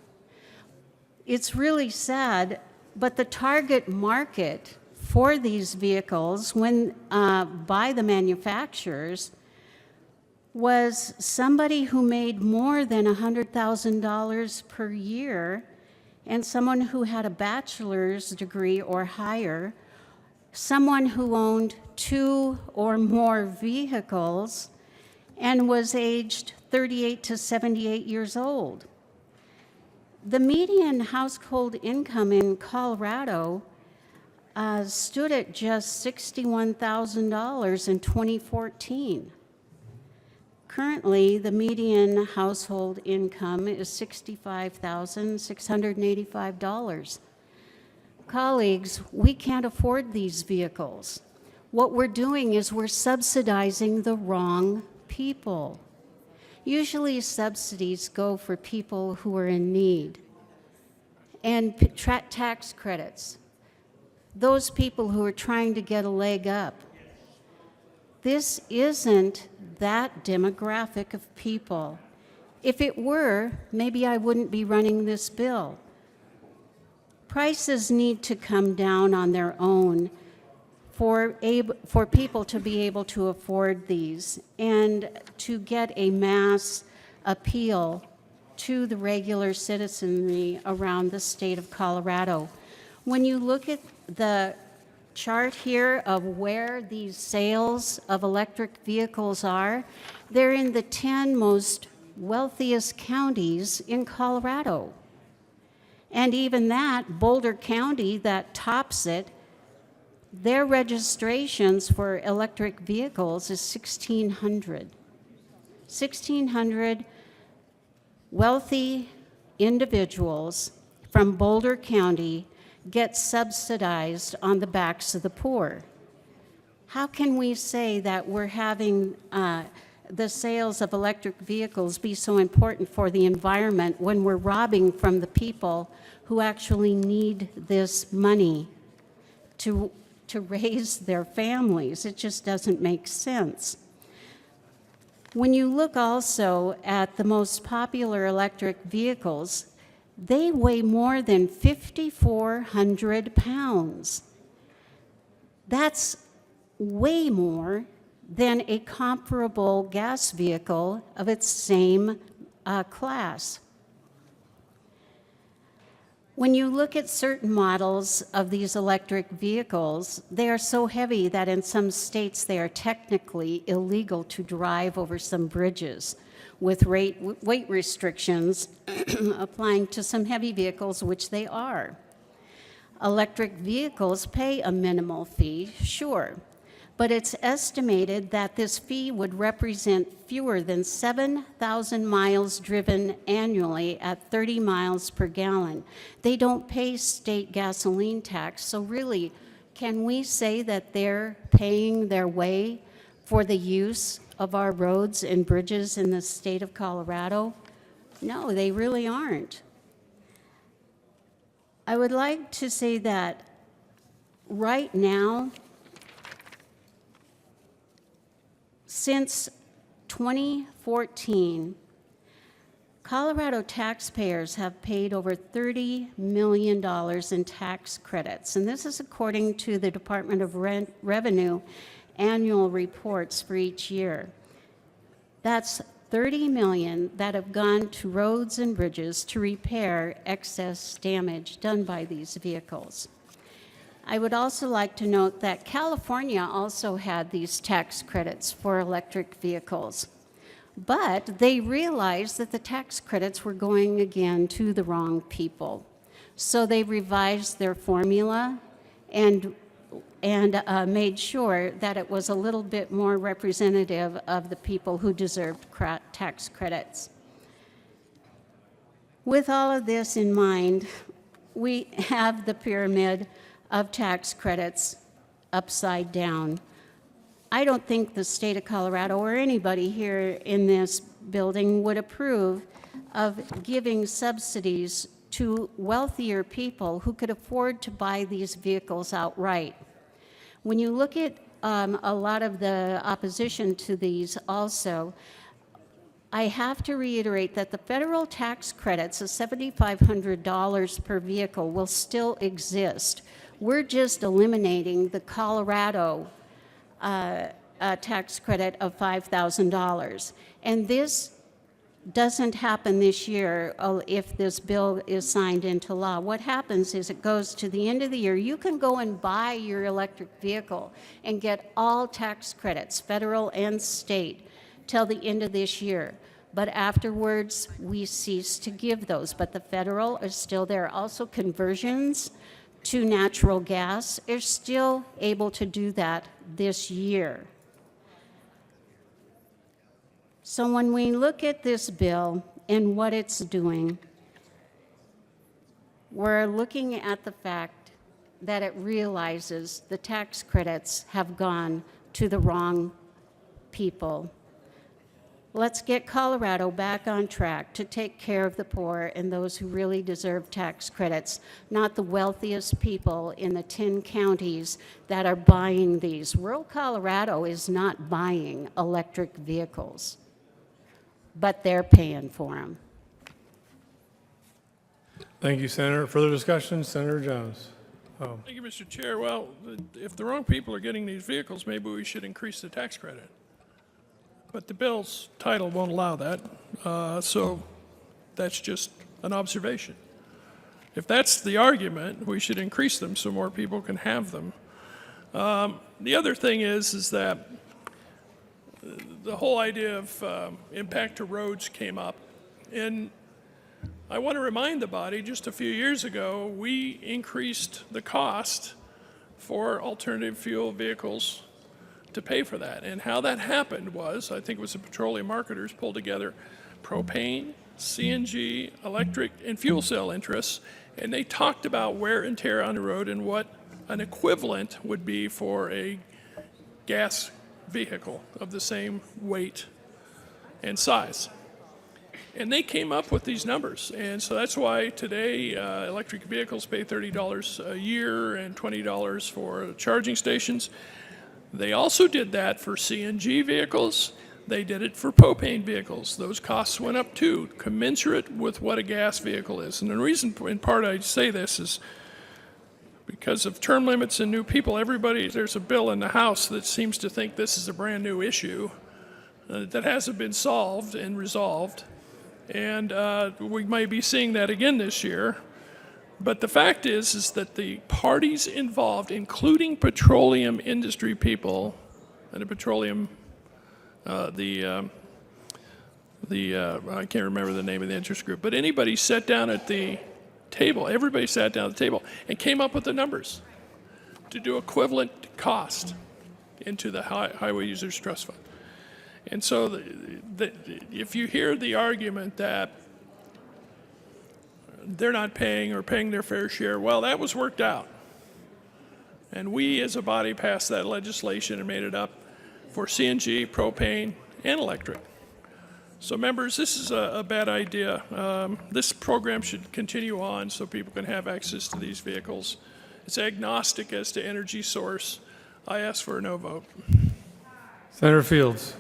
It's really sad, but the target market for these vehicles when by the manufacturers was somebody who made more than $100,000 per year, and someone who had a bachelor's degree or higher, someone who owned 2 or more vehicles and was aged 38 to 78 years old. The median household income in Colorado stood at just $61,000 in 2014. Currently, the median household income is $65,685. Colleagues, we can't afford these vehicles. what we're doing is we're subsidizing the wrong people. Usually subsidies go for people who are in need. And tax credits, those people who are trying to get a leg up. This isn't that demographic of people. If it were, maybe I wouldn't be running this bill. Prices need to come down on their own for people to be able to afford these and to get a mass appeal to the regular citizenry around the state of Colorado. When you look at the chart here of where these sales of electric vehicles are, they're in the 10 most wealthiest counties in Colorado. And even that, Boulder County, that tops it, their registrations for electric vehicles is 1,600. 1,600 wealthy individuals from Boulder County get subsidized on the backs of the poor. How can we say that we're having the sales of electric vehicles be so important for the environment when we're robbing from the people who actually need this money to raise their families? It just doesn't make sense. When you look also at the most popular electric vehicles, they weigh more than 5,400 pounds. That's way more than a comparable gas vehicle of its same class. When you look at certain models of these electric vehicles, they are so heavy that in some states they are technically illegal to drive over some bridges, with weight restrictions applying to some heavy vehicles, which they are. Electric vehicles pay a minimal fee, sure, but it's estimated that this fee would represent fewer than 7,000 miles driven annually at 30 miles per gallon. They don't pay state gasoline tax, so really, can we say that they're paying their way for the use of our roads and bridges in the state of Colorado? No, they really aren't. I would like to say that right now, since 2014, Colorado taxpayers have paid over $30 million in tax credits, and this is according to the Department of Revenue annual reports for each year. That's $30 million that have gone to roads and bridges to repair excess damage done by these vehicles. I would also like to note that California also had these tax credits for electric vehicles, but they realized that the tax credits were going again to the wrong people. So they revised their formula and made sure that it was a little bit more representative of the people who deserved tax credits. With all of this in mind, we have the pyramid of tax credits upside down. I don't think the state of Colorado or anybody here in this building would approve of giving subsidies to wealthier people who could afford to buy these vehicles outright. When you look at a lot of the opposition to these also, I have to reiterate that the federal tax credits of $7,500 per vehicle will still exist. We're just eliminating the Colorado tax credit of $5,000. And this doesn't happen this year if this bill is signed into law. What happens is it goes to the end of the year. You can go and buy your electric vehicle and get all tax credits, federal and state, till the end of this year. But afterwards, we cease to give those. But the federal is still there. Also, conversions to natural gas are still able to do that this year. So when we look at this bill and what it's doing, we're looking at the fact that it realizes the tax credits have gone to the wrong people. Let's get Colorado back on track to take care of the poor and those who really deserve tax credits, not the wealthiest people in the 10 counties that are buying these. Rural Colorado is not buying electric vehicles, but they're paying for them. Thank you, Senator. Further discussion? Senator Jones. Oh, Thank you, Mr. Chair. Well, if the wrong people are getting these vehicles, maybe we should increase the tax credit. But the bill's title won't allow that, so that's just an observation. If that's the argument, we should increase them so more people can have them. The other thing is that the whole idea of impact to roads came up. And I want to remind the body, just a few years ago, we increased the cost for alternative fuel vehicles to pay for that. And how that happened was, I think it was the petroleum marketers pulled together propane, CNG, electric, and fuel cell interests, and they talked about wear and tear on the road and what an equivalent would be for a gas vehicle of the same weight and size. And they came up with these numbers. And so that's why today electric vehicles pay $30 a year and $20 for charging stations. They also did that for CNG vehicles. They did it for propane vehicles. Those costs went up too, commensurate with what a gas vehicle is. And the reason, in part, I say this is because of term limits and new people. There's a bill in the House that seems to think this is a brand new issue that hasn't been solved and resolved. And we might be seeing that again this year. But the fact is that the parties involved, including petroleum industry people and the petroleum, I can't remember the name of the interest group, but anybody sat down at the table, everybody sat down at the table and came up with the numbers to do equivalent cost into the Highway Users Trust Fund. And so if you hear the argument that they're not paying or paying their fair share, well, that was worked out. And we as a body passed that legislation and made it up for CNG, propane, and electric. So members, this is a bad idea. This program should continue on so people can have access to these vehicles. It's agnostic as to energy source. I ask for a no vote. Senator Fields.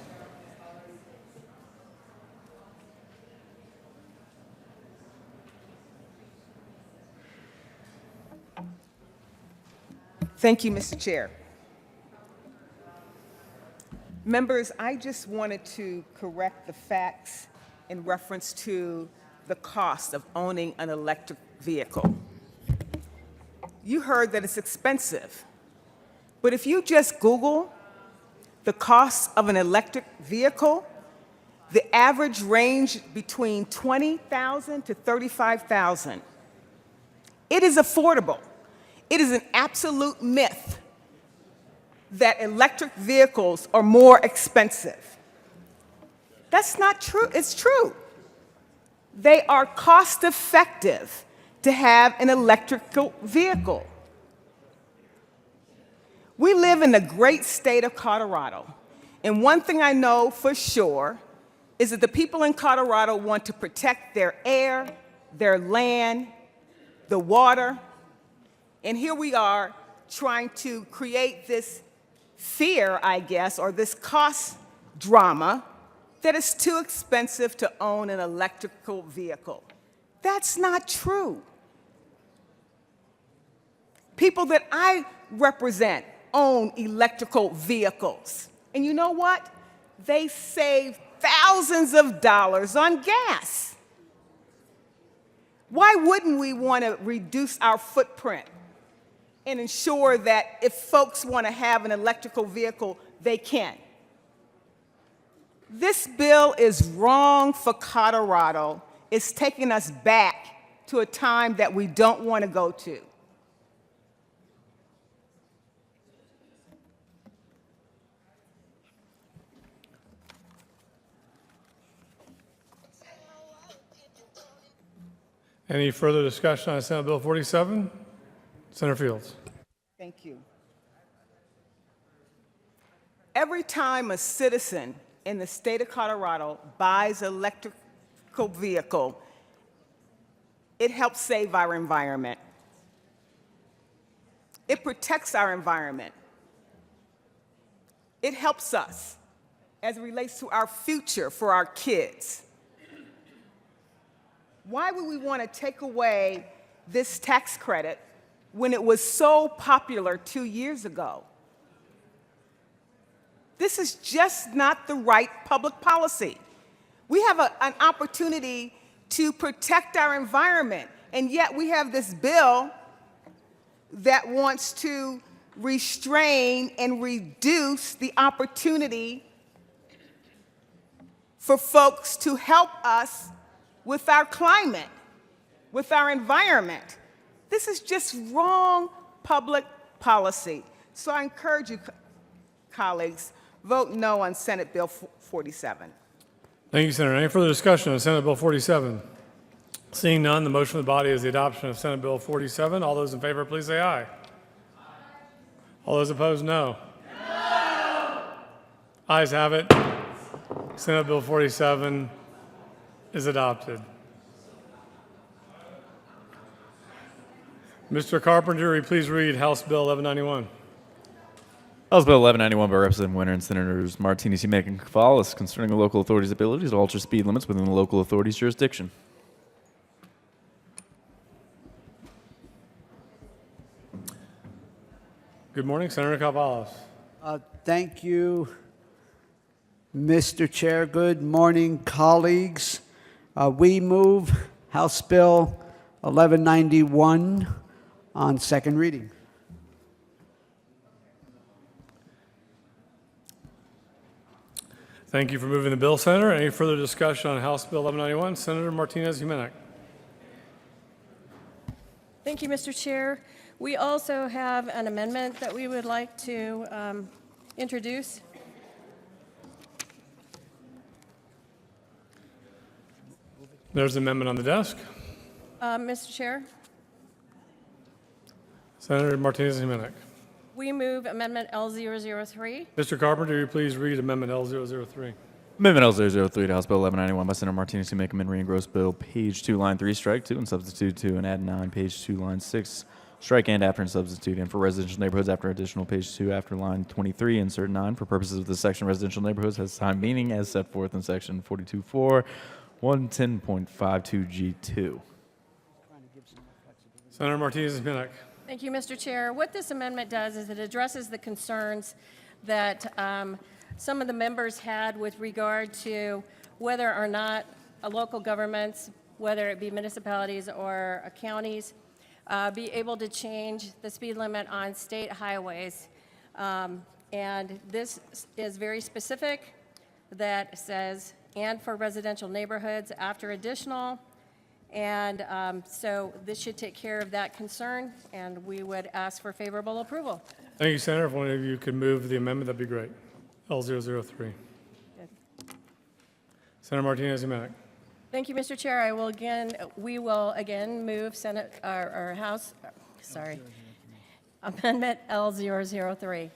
Thank you, Mr. Chair. Members, I just wanted to correct the facts in reference to the cost of owning an electric vehicle. You heard that it's expensive, but if you just Google the cost of an electric vehicle, the average range between $20,000 to $35,000. It is affordable. It is an absolute myth that electric vehicles are more expensive. That's not true. It's true. They are cost effective to have an electrical vehicle. We live in the great state of Colorado, and one thing I know for sure is that the people in Colorado want to protect their air, their land, the water. And here we are trying to create this fear, I guess, or this cost drama that it's too expensive to own an electrical vehicle. That's not true. People that I represent own electrical vehicles. And you know what? They save thousands of dollars on gas. Why wouldn't we want to reduce our footprint and ensure that if folks want to have an electrical vehicle, they can? This bill is wrong for Colorado. It's taking us back to a time that we don't want to go to. Any further discussion on Senate Bill 47? Senator Fields. Thank you. Every time a citizen in the state of Colorado buys an electrical vehicle, it helps save our environment. It protects our environment. It helps us as it relates to our future for our kids. Why would we want to take away this tax credit when it was so popular 2 years ago? This is just not the right public policy. We have an opportunity to protect our environment, and yet we have this bill that wants to restrain and reduce the opportunity for folks to help us with our climate, with our environment. This is just wrong public policy. So I encourage you, colleagues, vote no on Senate Bill 47. Thank you, Senator. Any further discussion on Senate Bill 47? Seeing none, the motion of the body is the adoption of Senate Bill 47. All those in favor, please say aye. All those opposed, no. Ayes have it. Senate Bill 47 is adopted. Mr. Carpenter, will you please read House Bill 1191? House Bill 1191 by Representative Winter and Senators Martinez, Humanic, and Gonzalez concerning the local authority's ability to alter speed limits within the local authority's jurisdiction. Good morning, Senator Gonzalez. Thank you, Mr. Chair. Good morning, colleagues. We move House Bill 1191 on second reading. Thank you for moving the bill, Senator. Any further discussion on House Bill 1191? Senator Martinez Humanic. Thank you, Mr. Chair. We also have an amendment that we would like to introduce. There's an amendment on the desk. Mr. Chair, Senator Martinez Humanic. we move Amendment L003. Mr. Carpenter, will you please read Amendment L003? Amendment L003 to House Bill 1191 by Senator Martinez to make amend re-engross bill, page 2, line 3, strike 2, and substitute 2, and add 9, page 2, line 6, strike and after and substitute, and for residential neighborhoods after additional page 2 after line 23, insert 9 for purposes of this section. Residential neighborhoods has time meaning as set forth in section 42.4, 110.52G2. Senator Martinez Humanic. Thank you, Mr. Chair. What this amendment does is it addresses the concerns that some of the members had with regard to whether or not local governments, whether it be municipalities or counties, be able to change the speed limit on state highways. And this is very specific, that says, and for residential neighborhoods after additional. And so this should take care of that concern, and we would ask for favorable approval. Thank you, Senator. If one of you could move the amendment, that'd be great. L003. Good. Senator Martinez Humanic. Thank you, Mr. Chair. We will again move Amendment L003.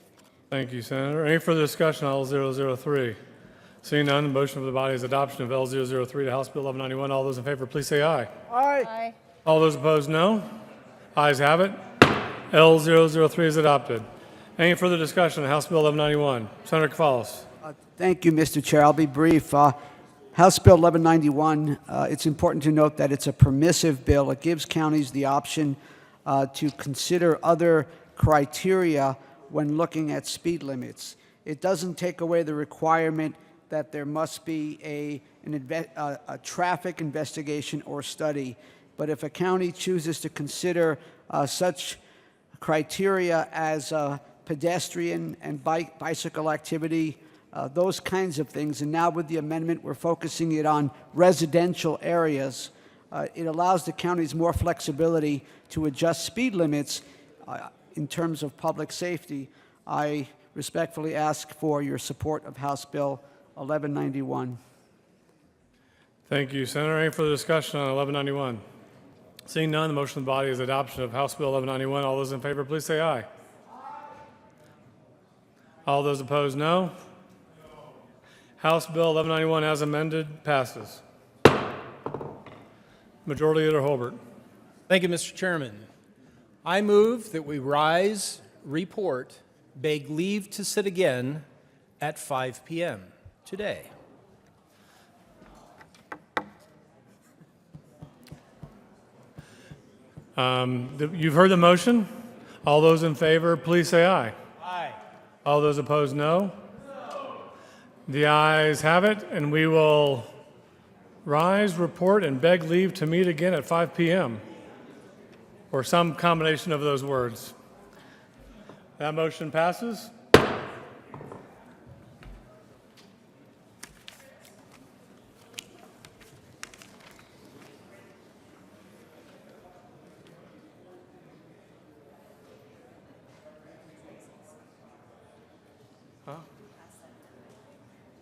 Thank you, Senator. Any further discussion on L003? Seeing none, the motion of the body is adoption of L003 to House Bill 1191. All those in favor, please say aye. Aye. All those opposed, no. Ayes have it. L003 is adopted. Any further discussion on House Bill 1191? Senator Gonzalez. Thank you, Mr. Chair. I'll be brief. House Bill 1191, it's important to note that it's a permissive bill. It gives counties the option to consider other criteria when looking at speed limits. It doesn't take away the requirement that there must be a traffic investigation or study. But if a county chooses to consider such criteria as pedestrian and bicycle activity, those kinds of things, and now with the amendment, we're focusing it on residential areas, it allows the counties more flexibility to adjust speed limits in terms of public safety. I respectfully ask for your support of House Bill 1191. Thank you, Senator. Any further discussion on 1191? Seeing none, the motion of the body is adoption of House Bill 1191. All those in favor, please say aye. All those opposed, no. House Bill 1191 as amended passes. Majority Leader Holbert. Thank you, Mr. Chairman. I move that we rise, report, beg leave to sit again at 5 p.m. today. You've heard the motion. All those in favor, please say aye. Aye. All those opposed, no. The ayes have it, and we will rise, report, and beg leave to meet again at 5 p.m. or some combination of those words. That motion passes. Huh?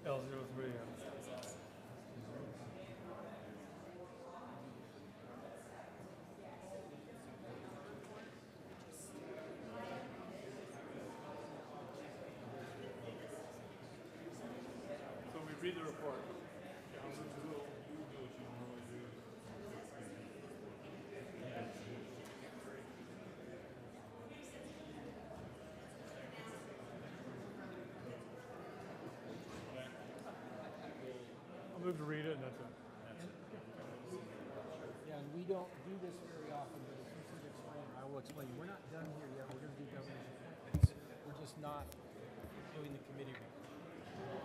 L03. So we read the report. I'll move to read it, and that's it. Yeah, and we don't do this very often, but if you could explain, I will explain. We're not done here yet. We're going to do governor's appointments. We're just not doing the committee report.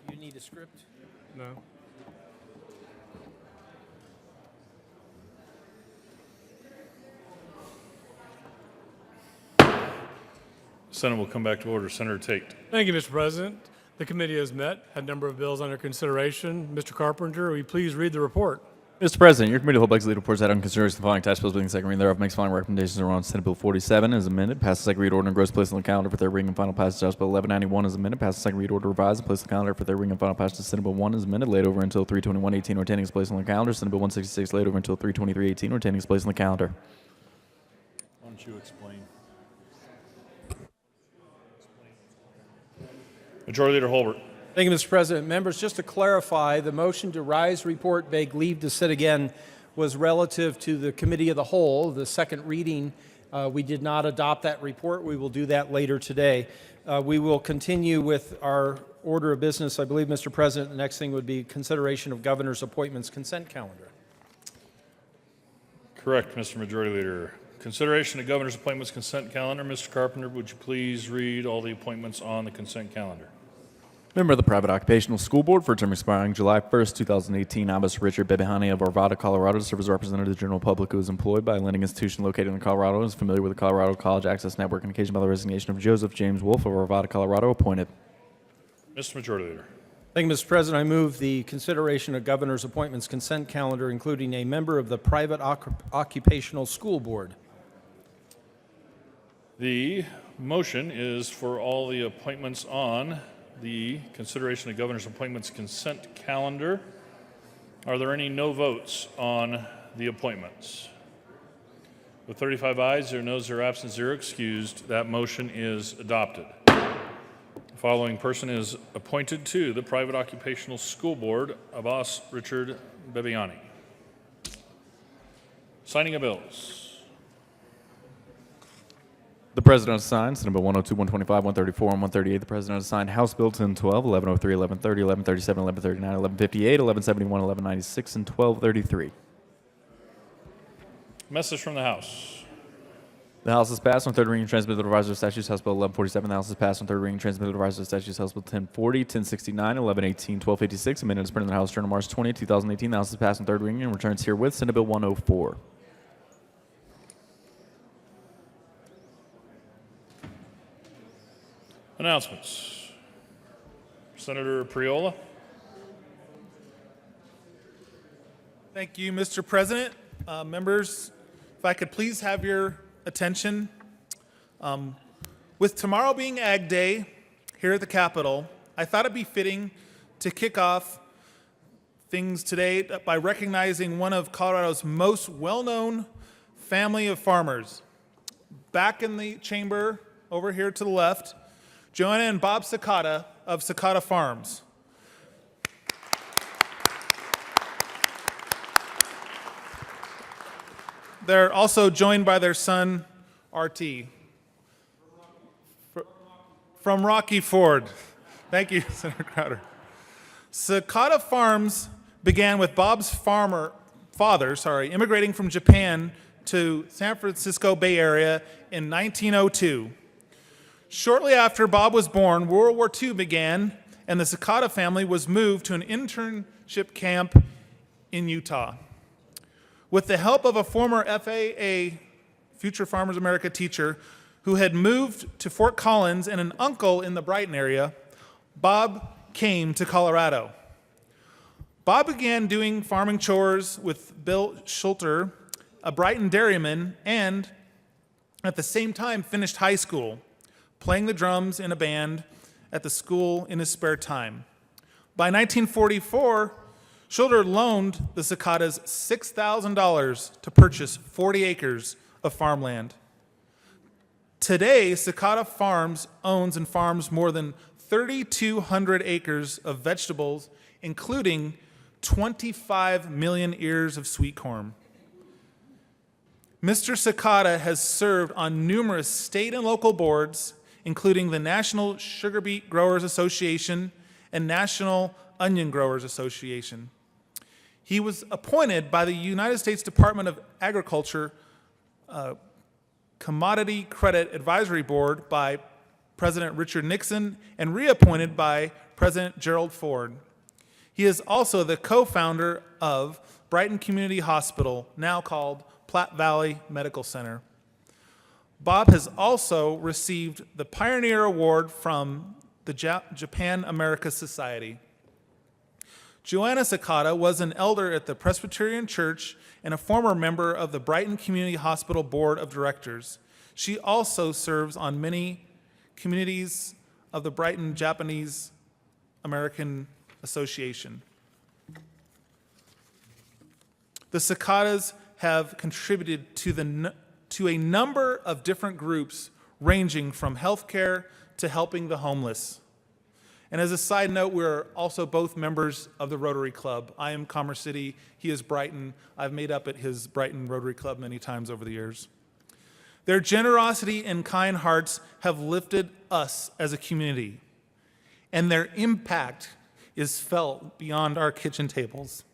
Do you need a script? No. Senate will come back to order. Senator Tate. Thank you, Mr. President. The committee has met, had a number of bills under consideration. Mr. Carpenter, will you please read the report? Mr. President, your committee will begs lead reports out on consideration the following tax bills being second reading thereof, makes following recommendations are on Senate Bill 47 as amended, pass the second read order and gross place on the calendar for third reading and final passage. House Bill 1191 as amended, pass the second read order revised and place on the calendar for third reading and final passage. Senate Bill 1 is amended, laid over until 3/21/18 or retaining its place on the calendar. Senate Bill 166 laid over until 3/23/18 or retaining its place on the calendar. Why don't you explain? Majority Leader Holbert. Thank you, Mr. President. Members, just to clarify, the motion to rise, report, beg leave to sit again was relative to the Committee of the Whole, the second reading. We did not adopt that report. We will do that later today. We will continue with our order of business. I believe, Mr. President, the next thing would be consideration of governor's appointments consent calendar. Correct, Mr. Majority Leader. Consideration of governor's appointments consent calendar. Mr. Carpenter, would you please read all the appointments on the consent calendar? Member of the Private Occupational School Board for a term expiring July 1st, 2018, Abbas Richard Bebehani of Arvada, Colorado, to serve as a representative of the general public who is employed by a lending institution located in Colorado and is familiar with the Colorado College Access Network and occasioned by the resignation of Joseph James Wolf of Arvada, Colorado, appointed. Mr. Majority Leader. Thank you, Mr. President. I move the consideration of governor's appointments consent calendar, including a member of the Private Occupational School Board. The motion is for all the appointments on the consideration of governor's appointments consent calendar. Are there any no votes on the appointments? With 35 ayes, 0 noes, 0 absent, 0 excused, that motion is adopted. The following person is appointed to the Private Occupational School Board, Abbas Richard Bebehani. Signing of bills. The President assigned Senate Bill 102, 125, 134, and 138. The President assigned House Bill 1012, 1103, 1130, 1137, 1139, 1158, 1171, 1196, and 1233. Message from the House. The House has passed on third reading and transmitted to the Revised Statutes, House Bill 1147. The House has passed on third reading and transmitted to the Revised Statutes, House Bill 1040, 1069, 1118, 1256. Amended as printed in the House Journal March 20, 2018. The House has passed on third reading and returns herewith Senate Bill 104. Announcements. Senator Priola. Thank you, Mr. President. Members, if I could please have your attention. With tomorrow being Ag Day here at the Capitol, I thought it'd be fitting to kick off things today by recognizing one of Colorado's most well-known family of farmers. Back in the chamber over here to the left, Joanna and Bob Cicada of Cicada Farms. They're also joined by their son, RT. From Rocky Ford. Thank you, Senator Crowder. Cicada Farms began with Bob's father, immigrating from Japan to San Francisco Bay Area in 1902. Shortly after Bob was born, World War II began, and the Cicada family was moved to an internship camp in Utah. With the help of a former FAA, Future Farmers America teacher, who had moved to Fort Collins and an uncle in the Brighton area, Bob came to Colorado. Bob began doing farming chores with Bill Schulter, a Brighton dairyman, and at the same time finished high school, playing the drums in a band at the school in his spare time. By 1944, Schulter loaned the Cicadas $6,000 to purchase 40 acres of farmland. Today, Cicada Farms owns and farms more than 3,200 acres of vegetables, including 25 million ears of sweet corn. Mr. Cicada has served on numerous state and local boards, including the National Sugar Beet Growers Association and National Onion Growers Association. He was appointed by the United States Department of Agriculture Commodity Credit Advisory Board by President Richard Nixon and reappointed by President Gerald Ford. He is also the co-founder of Brighton Community Hospital, now called Platte Valley Medical Center. Bob has also received the Pioneer Award from the Japan America Society. Joanna Cicada was an elder at the Presbyterian Church and a former member of the Brighton Community Hospital Board of Directors. She also serves on many communities of the Brighton Japanese American Association. The Cicadas have contributed to a number of different groups ranging from healthcare to helping the homeless. And as a side note, we're also both members of the Rotary Club. I am Commerce City, he is Brighton. I've made up at his Brighton Rotary Club many times over the years. Their generosity and kind hearts have lifted us as a community, and their impact is felt beyond our kitchen tables.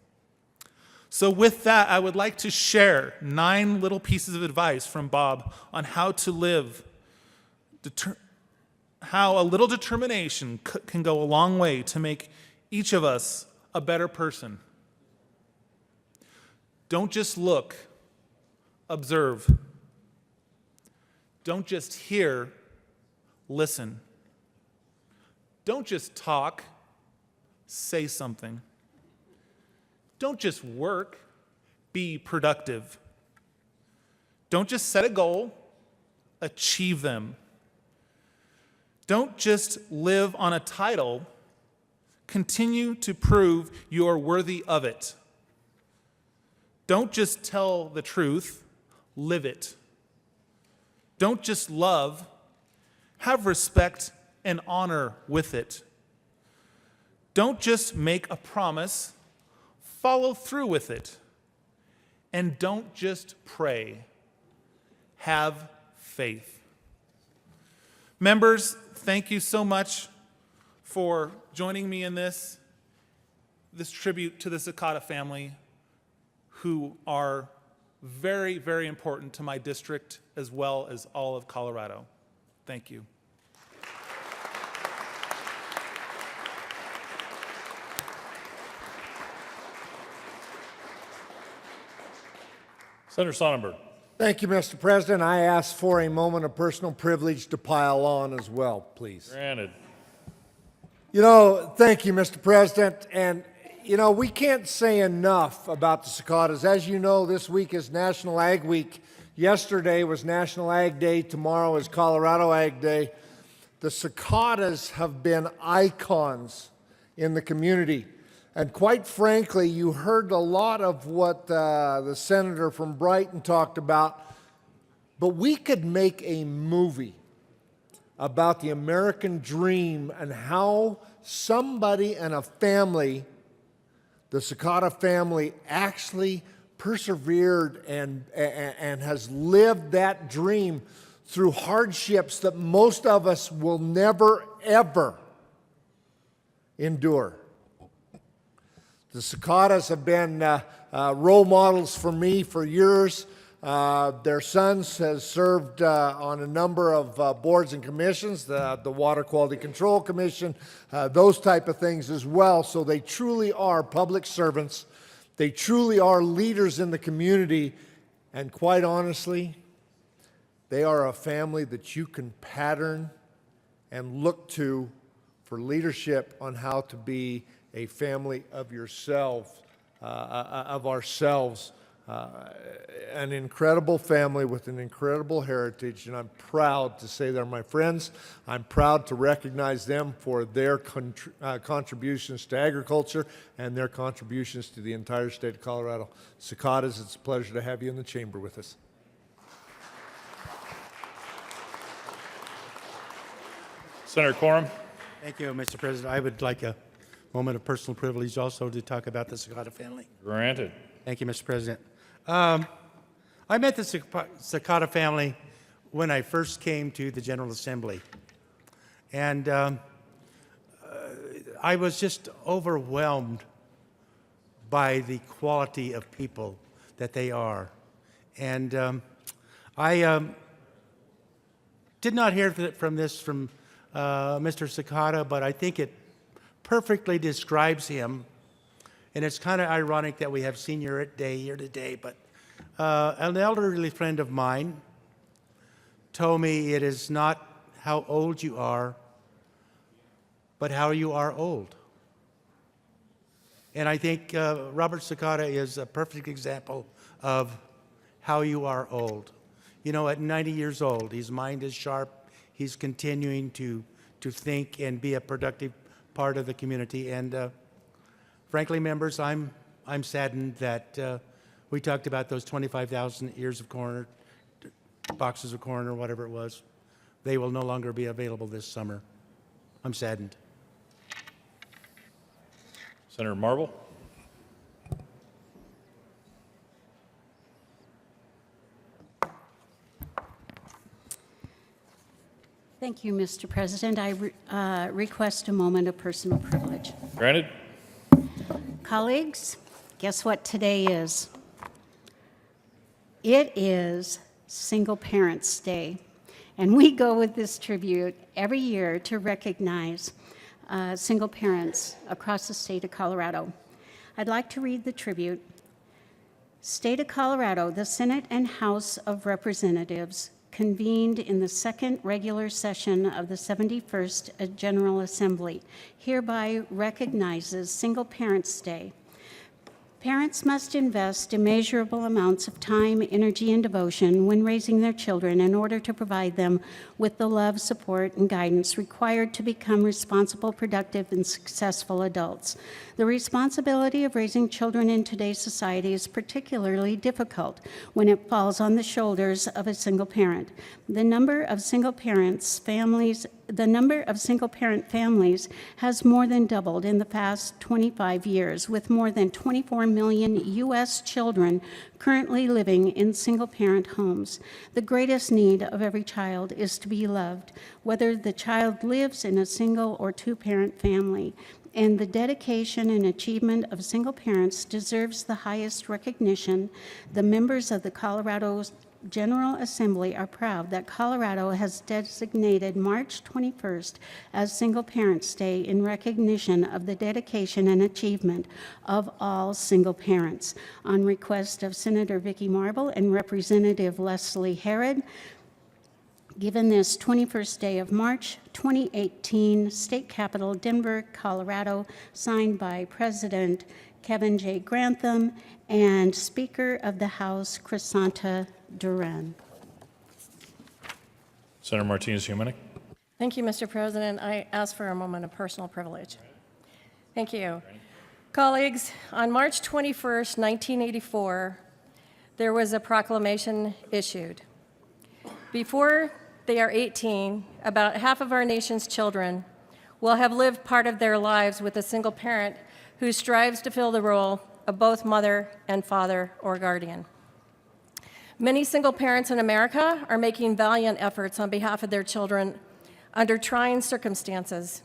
So with that, I would like to share 9 little pieces of advice from Bob on how to live, how a little determination can go a long way to make each of us a better person. Don't just look, observe. Don't just hear, listen. Don't just talk, say something. Don't just work, be productive. Don't just set a goal, achieve them. Don't just live on a title, continue to prove you're worthy of it. Don't just tell the truth, live it. Don't just love, have respect and honor with it. Don't just make a promise, follow through with it. And don't just pray, have faith. Members, thank you so much for joining me in this tribute to the Cicada family, who are very, very important to my district as well as all of Colorado. Thank you. Senator Sonnenberg. Thank you, Mr. President. I ask for a moment of personal privilege to pile on as well, please. Granted. You know, thank you, Mr. President. And, you know, we can't say enough about the cicadas. As you know, this week is National Ag Week. Yesterday was National Ag Day. Tomorrow is Colorado Ag Day. The cicadas have been icons in the community. And quite frankly, you heard a lot of what the senator from Brighton talked about, but we could make a movie about the American dream and how somebody and a family, the Sakata family, actually persevered and has lived that dream through hardships that most of us will never, ever endure. The Sakatas have been role models for me for years. Their sons has served on a number of boards and commissions, the Water Quality Control Commission, those type of things as well. So they truly are public servants. They truly are leaders in the community. And quite honestly, they are a family that you can pattern and look to for leadership on how to be a family of yourself, of ourselves. An incredible family with an incredible heritage, and I'm proud to say they're my friends. I'm proud to recognize them for their contributions to agriculture and their contributions to the entire state of Colorado. Sakatas, it's a pleasure to have you in the chamber with us. Senator Coram. Thank you, Mr. President. I would like a moment of personal privilege also to talk about the Sakata family. Granted. Thank you, Mr. President. I met the Sakata family when I first came to the General Assembly. And I was just overwhelmed by the quality of people that they are. And I did not hear from Mr. Sakata, but I think it perfectly describes him. And it's kind of ironic that we have Senior Day here today, but an elderly friend of mine told me it is not how old you are, but how you are old. And I think Robert Sakata is a perfect example of how you are old. You know, at 90 years old, his mind is sharp. He's continuing to think and be a productive part of the community. And frankly, members, I'm saddened that we talked about those 25,000 ears of corn, boxes of corn, or whatever it was. They will no longer be available this summer. I'm saddened. Senator Marble. Thank you, Mr. President. I request a moment of personal privilege. Granted. Colleagues, guess what today is? It is Single Parents Day, and we go with this tribute every year to recognize single parents across the state of Colorado. I'd like to read the tribute. State of Colorado, the Senate and House of Representatives convened in the second regular session of the 71st General Assembly, hereby recognizes Single Parents Day. Parents must invest immeasurable amounts of time, energy, and devotion when raising their children in order to provide them with the love, support, and guidance required to become responsible, productive, and successful adults. The responsibility of raising children in today's society is particularly difficult when it falls on the shoulders of a single parent. The number of single parent families has more than doubled in the past 25 years, with more than 24 million U.S. children currently living in single-parent homes. The greatest need of every child is to be loved, whether the child lives in a single or two-parent family. And the dedication and achievement of single parents deserves the highest recognition. The members of the Colorado General Assembly are proud that Colorado has designated March 21st as Single Parents Day in recognition of the dedication and achievement of all single parents. On request of Senator Vicki Marble and Representative Leslie Herod, given this 21st day of March 2018, State Capitol, Denver, Colorado, signed by President Kevin J. Grantham and Speaker of the House, Crisanta Duran. Senator Martinez-Humanic. Thank you, Mr. President. I ask for a moment of personal privilege. Thank you. Colleagues, on March 21st, 1984, there was a proclamation issued. Before they are 18, about half of our nation's children will have lived part of their lives with a single parent who strives to fill the role of both mother and father or guardian. Many single parents in America are making valiant efforts on behalf of their children under trying circumstances.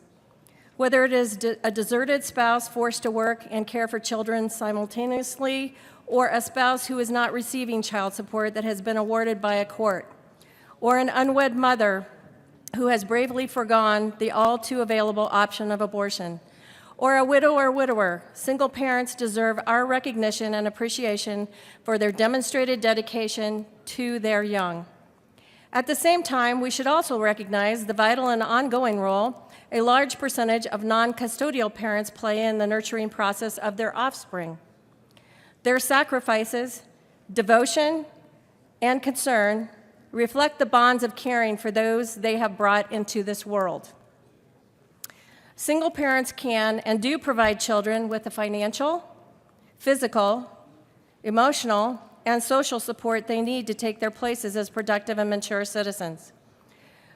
Whether it is a deserted spouse forced to work and care for children simultaneously, or a spouse who is not receiving child support that has been awarded by a court, or an unwed mother who has bravely forgone the all too available option of abortion, or a widow or widower, single parents deserve our recognition and appreciation for their demonstrated dedication to their young. At the same time, we should also recognize the vital and ongoing role a large percentage of non-custodial parents play in the nurturing process of their offspring. Their sacrifices, devotion, and concern reflect the bonds of caring for those they have brought into this world. Single parents can and do provide children with the financial, physical, emotional, and social support they need to take their places as productive and mature citizens.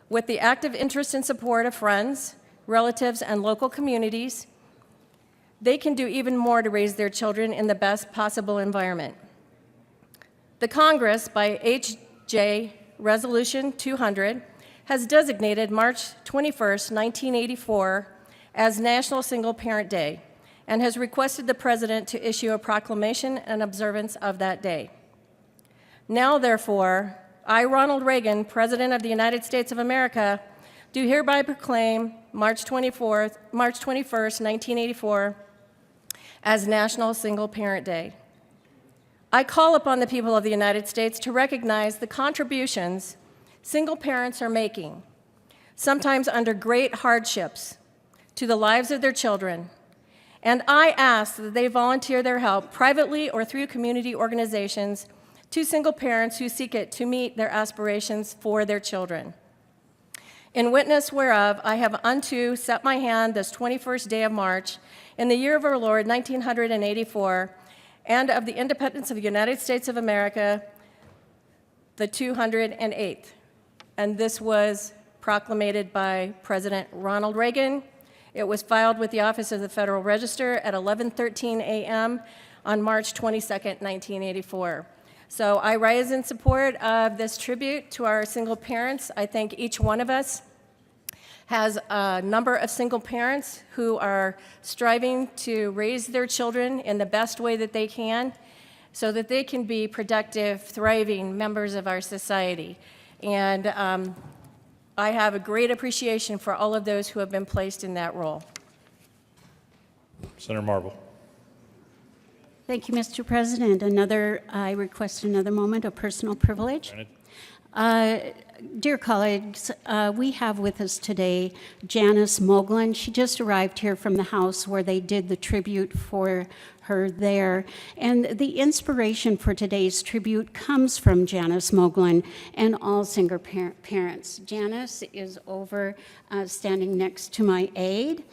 With the active interest and support of friends, relatives, and local communities, they can do even more to raise their children in the best possible environment. The Congress, by H.J. Resolution 200, has designated March 21st, 1984, as National Single Parent Day, and has requested the President to issue a proclamation in observance of that day. Now, therefore, I, Ronald Reagan, President of the United States of America, do hereby proclaim March 21st, 1984, as National Single Parent Day. I call upon the people of the United States to recognize the contributions single parents are making, sometimes under great hardships, to the lives of their children, and I ask that they volunteer their help privately or through community organizations to single parents who seek it to meet their aspirations for their children. In witness whereof, I have unto set my hand this 21st day of March, in the year of our Lord, 1984, and of the independence of the United States of America, the 208th. And this was proclamated by President Ronald Reagan. It was filed with the Office of the Federal Register at 11:13 a.m. on March 22nd, 1984. So I rise in support of this tribute to our single parents. I think each one of us has a number of single parents who are striving to raise their children in the best way that they can so that they can be productive, thriving members of our society. And I have a great appreciation for all of those who have been placed in that role. Senator Marble. Thank you, Mr. President. I request another moment of personal privilege. Dear colleagues, we have with us today Janice Moglen. She just arrived here from the House where they did the tribute for her there. And the inspiration for today's tribute comes from Janice Moglen and all single parents. Janice is over standing next to my aide.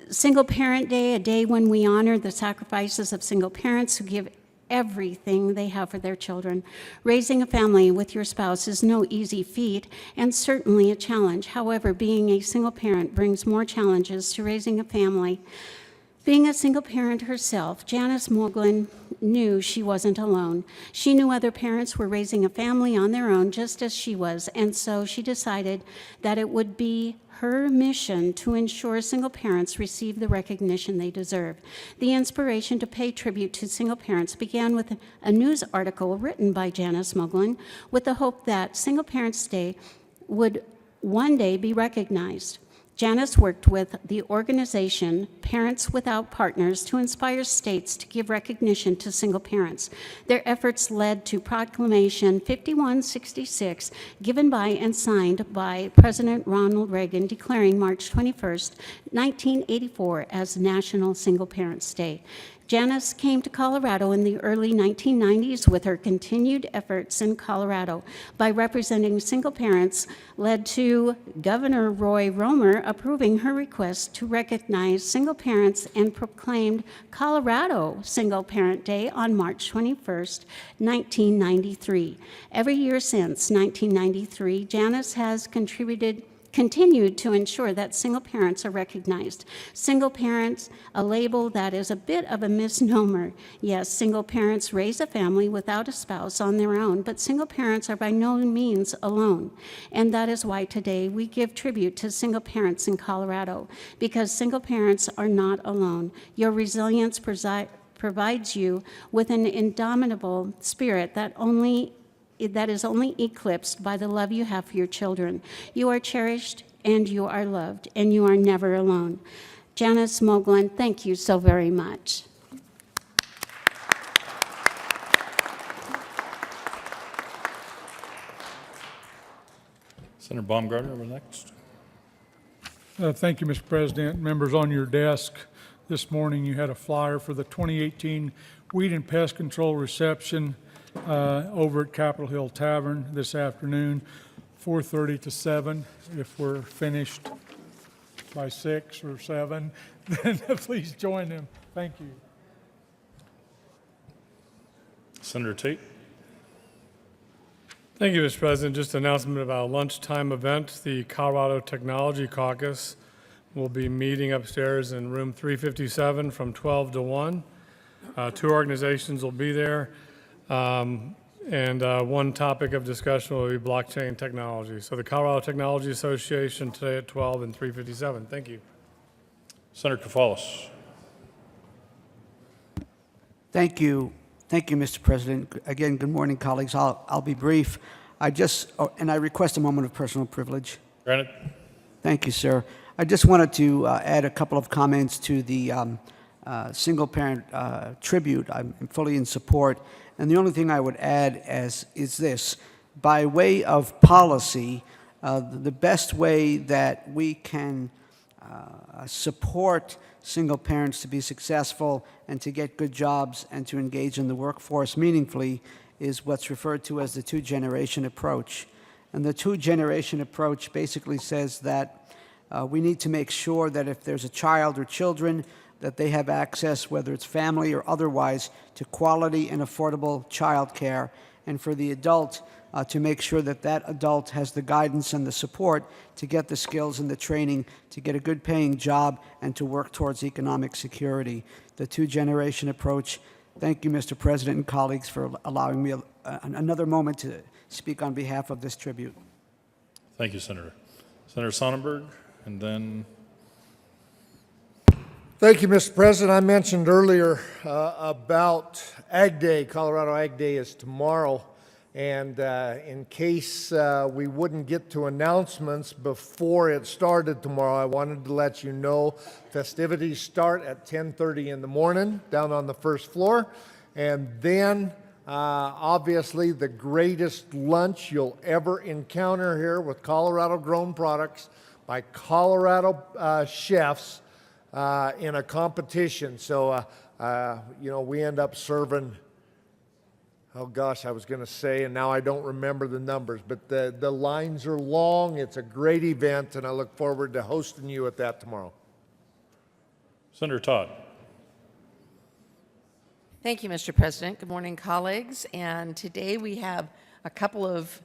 Single Parent Day, a day when we honor the sacrifices of single parents who give everything they have for their children. Raising a family with your spouse is no easy feat and certainly a challenge. However, being a single parent brings more challenges to raising a family. Being a single parent herself, Janice Moglen knew she wasn't alone. She knew other parents were raising a family on their own just as she was, and so she decided that it would be her mission to ensure single parents receive the recognition they deserve. The inspiration to pay tribute to single parents began with a news article written by Janice Moglen with the hope that Single Parents Day would one day be recognized. Janice worked with the organization Parents Without Partners to inspire states to give recognition to single parents. Their efforts led to Proclamation 5166, given by and signed by President Ronald Reagan, declaring March 21st, 1984 as National Single Parents Day. Janice came to Colorado in the early 1990s with her continued efforts in Colorado by representing single parents led to Governor Roy Romer approving her request to recognize single parents and proclaimed Colorado Single Parent Day on March 21st, 1993. Every year since 1993, Janice has continued to ensure that single parents are recognized. Single parents, a label that is a bit of a misnomer. Yes, single parents raise a family without a spouse on their own, but single parents are by no means alone. And that is why today we give tribute to single parents in Colorado, because single parents are not alone. Your resilience provides you with an indomitable spirit that is only eclipsed by the love you have for your children. You are cherished and you are loved, and you are never alone. Janice Moglen, thank you so very much. Senator Baumgartner, over next. Thank you, Mr. President. Members, on your desk this morning, you had a flyer for the 2018 Weed and Pest Control Reception over at Capitol Hill Tavern this afternoon, 4:30 to 7. If we're finished by 6 or 7, then please join them. Thank you. Senator Tate. Thank you, Mr. President. Just an announcement about a lunchtime event. The Colorado Technology Caucus will be meeting upstairs in room 357 from 12 to 1. 2 organizations will be there. And one topic of discussion will be blockchain technology. So the Colorado Technology Association today at 12 and 357. Thank you. Senator Kafalis. Thank you. Thank you, Mr. President. Again, good morning, colleagues. I'll be brief. And I request a moment of personal privilege. Granted. Thank you, sir. I just wanted to add a couple of comments to the single-parent tribute. I'm fully in support. And the only thing I would add is this. By way of policy, the best way that we can support single parents to be successful and to get good jobs and to engage in the workforce meaningfully is what's referred to as the two-generation approach. And the two-generation approach basically says that we need to make sure that if there's a child or children, that they have access, whether it's family or otherwise, to quality and affordable child care, and for the adult to make sure that that adult has the guidance and the support to get the skills and the training to get a good paying job and to work towards economic security. The two-generation approach. Thank you, Mr. President and colleagues, for allowing me another moment to speak on behalf of this tribute. Thank you, Senator. Senator Sonnenberg, and then... Thank you, Mr. President. I mentioned earlier about Ag Day. Colorado Ag Day is tomorrow. And in case we wouldn't get to announcements before it started tomorrow, I wanted to let you know festivities start at 10:30 in the morning down on the first floor. And then, obviously, the greatest lunch you'll ever encounter here with Colorado-grown products by Colorado chefs in a competition. So, we end up serving, oh gosh, I was going to say, and now I don't remember the numbers, but the lines are long. It's a great event, and I look forward to hosting you at that tomorrow. Senator Todd. Thank you, Mr. President. Good morning, colleagues. And today we have a couple of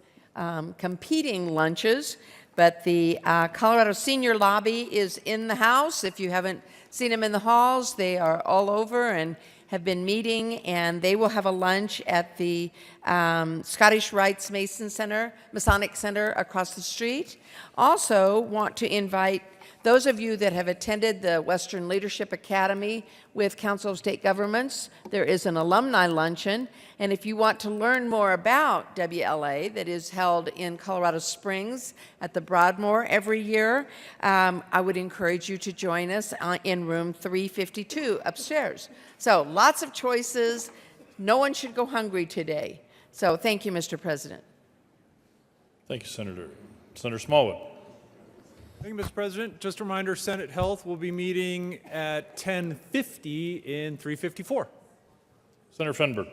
competing lunches, but the Colorado Senior Lobby is in the house. If you haven't seen them in the halls, they are all over and have been meeting, and they will have a lunch at the Scottish Rites Masonic Center across the street. Also want to invite those of you that have attended the Western Leadership Academy with Council of State Governments. There is an alumni luncheon, and if you want to learn more about WLA, that is held in Colorado Springs at the Broadmoor every year, I would encourage you to join us in room 352 upstairs. So lots of choices. No one should go hungry today. So thank you, Mr. President. Thank you, Senator. Senator Smallwood. Thank you, Mr. President. Just a reminder, Senate Health will be meeting at 10:50 in 354. Senator Fenberg.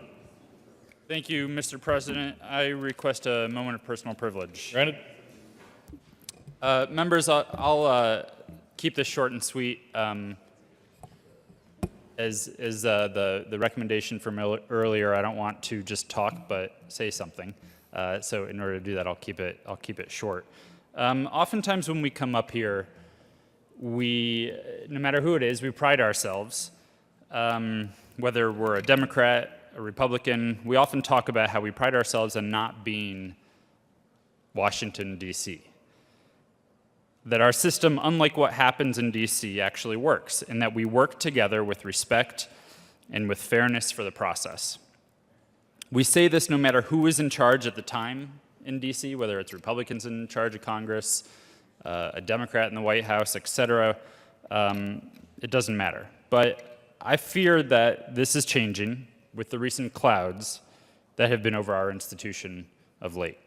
Thank you, Mr. President. I request a moment of personal privilege. Granted. Members, I'll keep this short and sweet. As the recommendation from earlier, I don't want to just talk, but say something. So in order to do that, I'll keep it short. Oftentimes when we come up here, no matter who it is, we pride ourselves. Whether we're a Democrat, a Republican, we often talk about how we pride ourselves on not being Washington, D.C. That our system, unlike what happens in D.C., actually works, and that we work together with respect and with fairness for the process. We say this no matter who is in charge at the time in D.C., whether it's Republicans in charge of Congress, a Democrat in the White House, etc. It doesn't matter. But I fear that this is changing with the recent clouds that have been over our institution of late.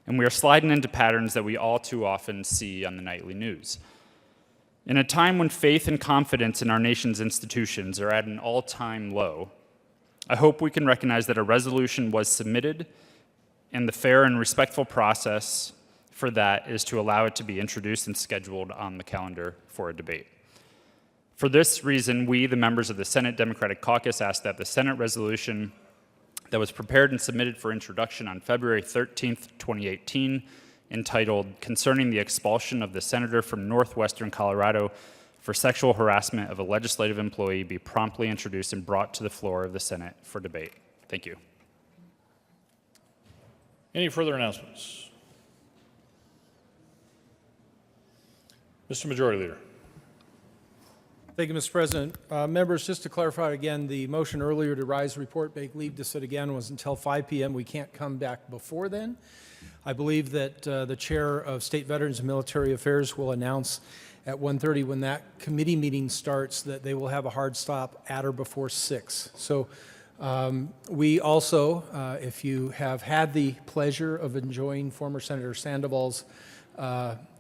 And we are sliding into patterns that we all too often see on the nightly news. In a time when faith and confidence in our nation's institutions are at an all-time low, I hope we can recognize that a resolution was submitted, and the fair and respectful process for that is to allow it to be introduced and scheduled on the calendar for a debate. For this reason, we, the members of the Senate Democratic Caucus, ask that the Senate resolution that was prepared and submitted for introduction on February 13th, 2018, entitled Concerning the Expulsion of the Senator from Northwestern Colorado for Sexual Harassment of a Legislative Employee, be promptly introduced and brought to the floor of the Senate for debate. Thank you. Any further announcements? Mr. Majority Leader. Thank you, Mr. President. Members, just to clarify again, the motion earlier to rise report, make leave to sit again was until 5 p.m. We can't come back before then. I believe that the chair of State Veterans and Military Affairs will announce at 1:30 when that committee meeting starts that they will have a hard stop at or before 6. So we also, if you have had the pleasure of enjoying former Senator Sandoval's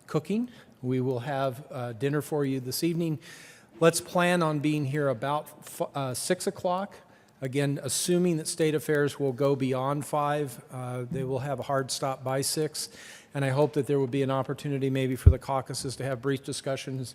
cooking, we will have dinner for you this evening. Let's plan on being here about 6 o'clock. Again, assuming that State Affairs will go beyond 5, they will have a hard stop by 6. And I hope that there will be an opportunity maybe for the caucuses to have brief discussions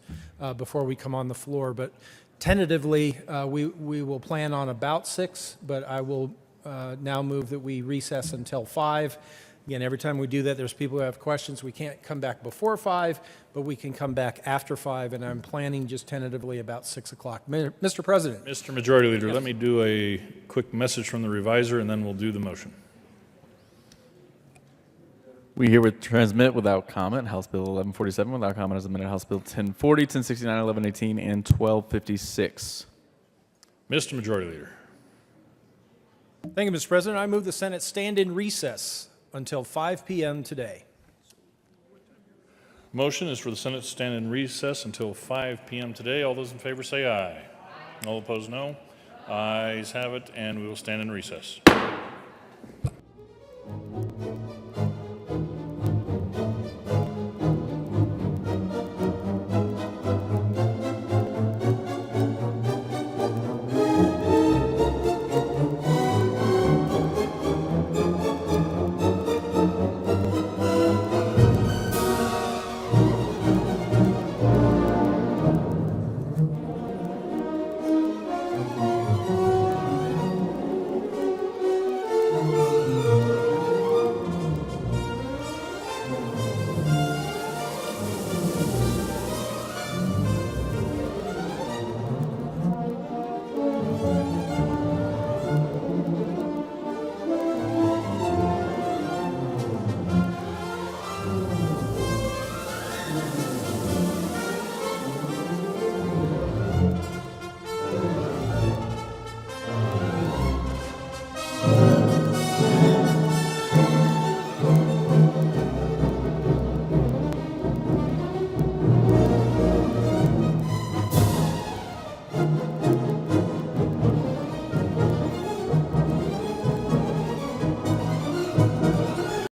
before we come on the floor. But tentatively, we will plan on about 6, but I will now move that we recess until 5. Again, every time we do that, there's people who have questions. We can't come back before 5, but we can come back after 5, and I'm planning just tentatively about 6 o'clock. Mr. President. Mr. Majority Leader, Yes. let me do a quick message from the reviser, and then we'll do the motion. We herewith transmit without comment House Bill 1147 without comment as amended House Bill 1040, 1069, 1118, and 1256. Mr. Majority Leader. Thank you, Mr. President. I move the Senate stand in recess until 5 p.m. today. Motion is for the Senate to stand in recess until 5 p.m. today. All those in favor say aye. All opposed, no. Ayes have it, and we will stand in recess.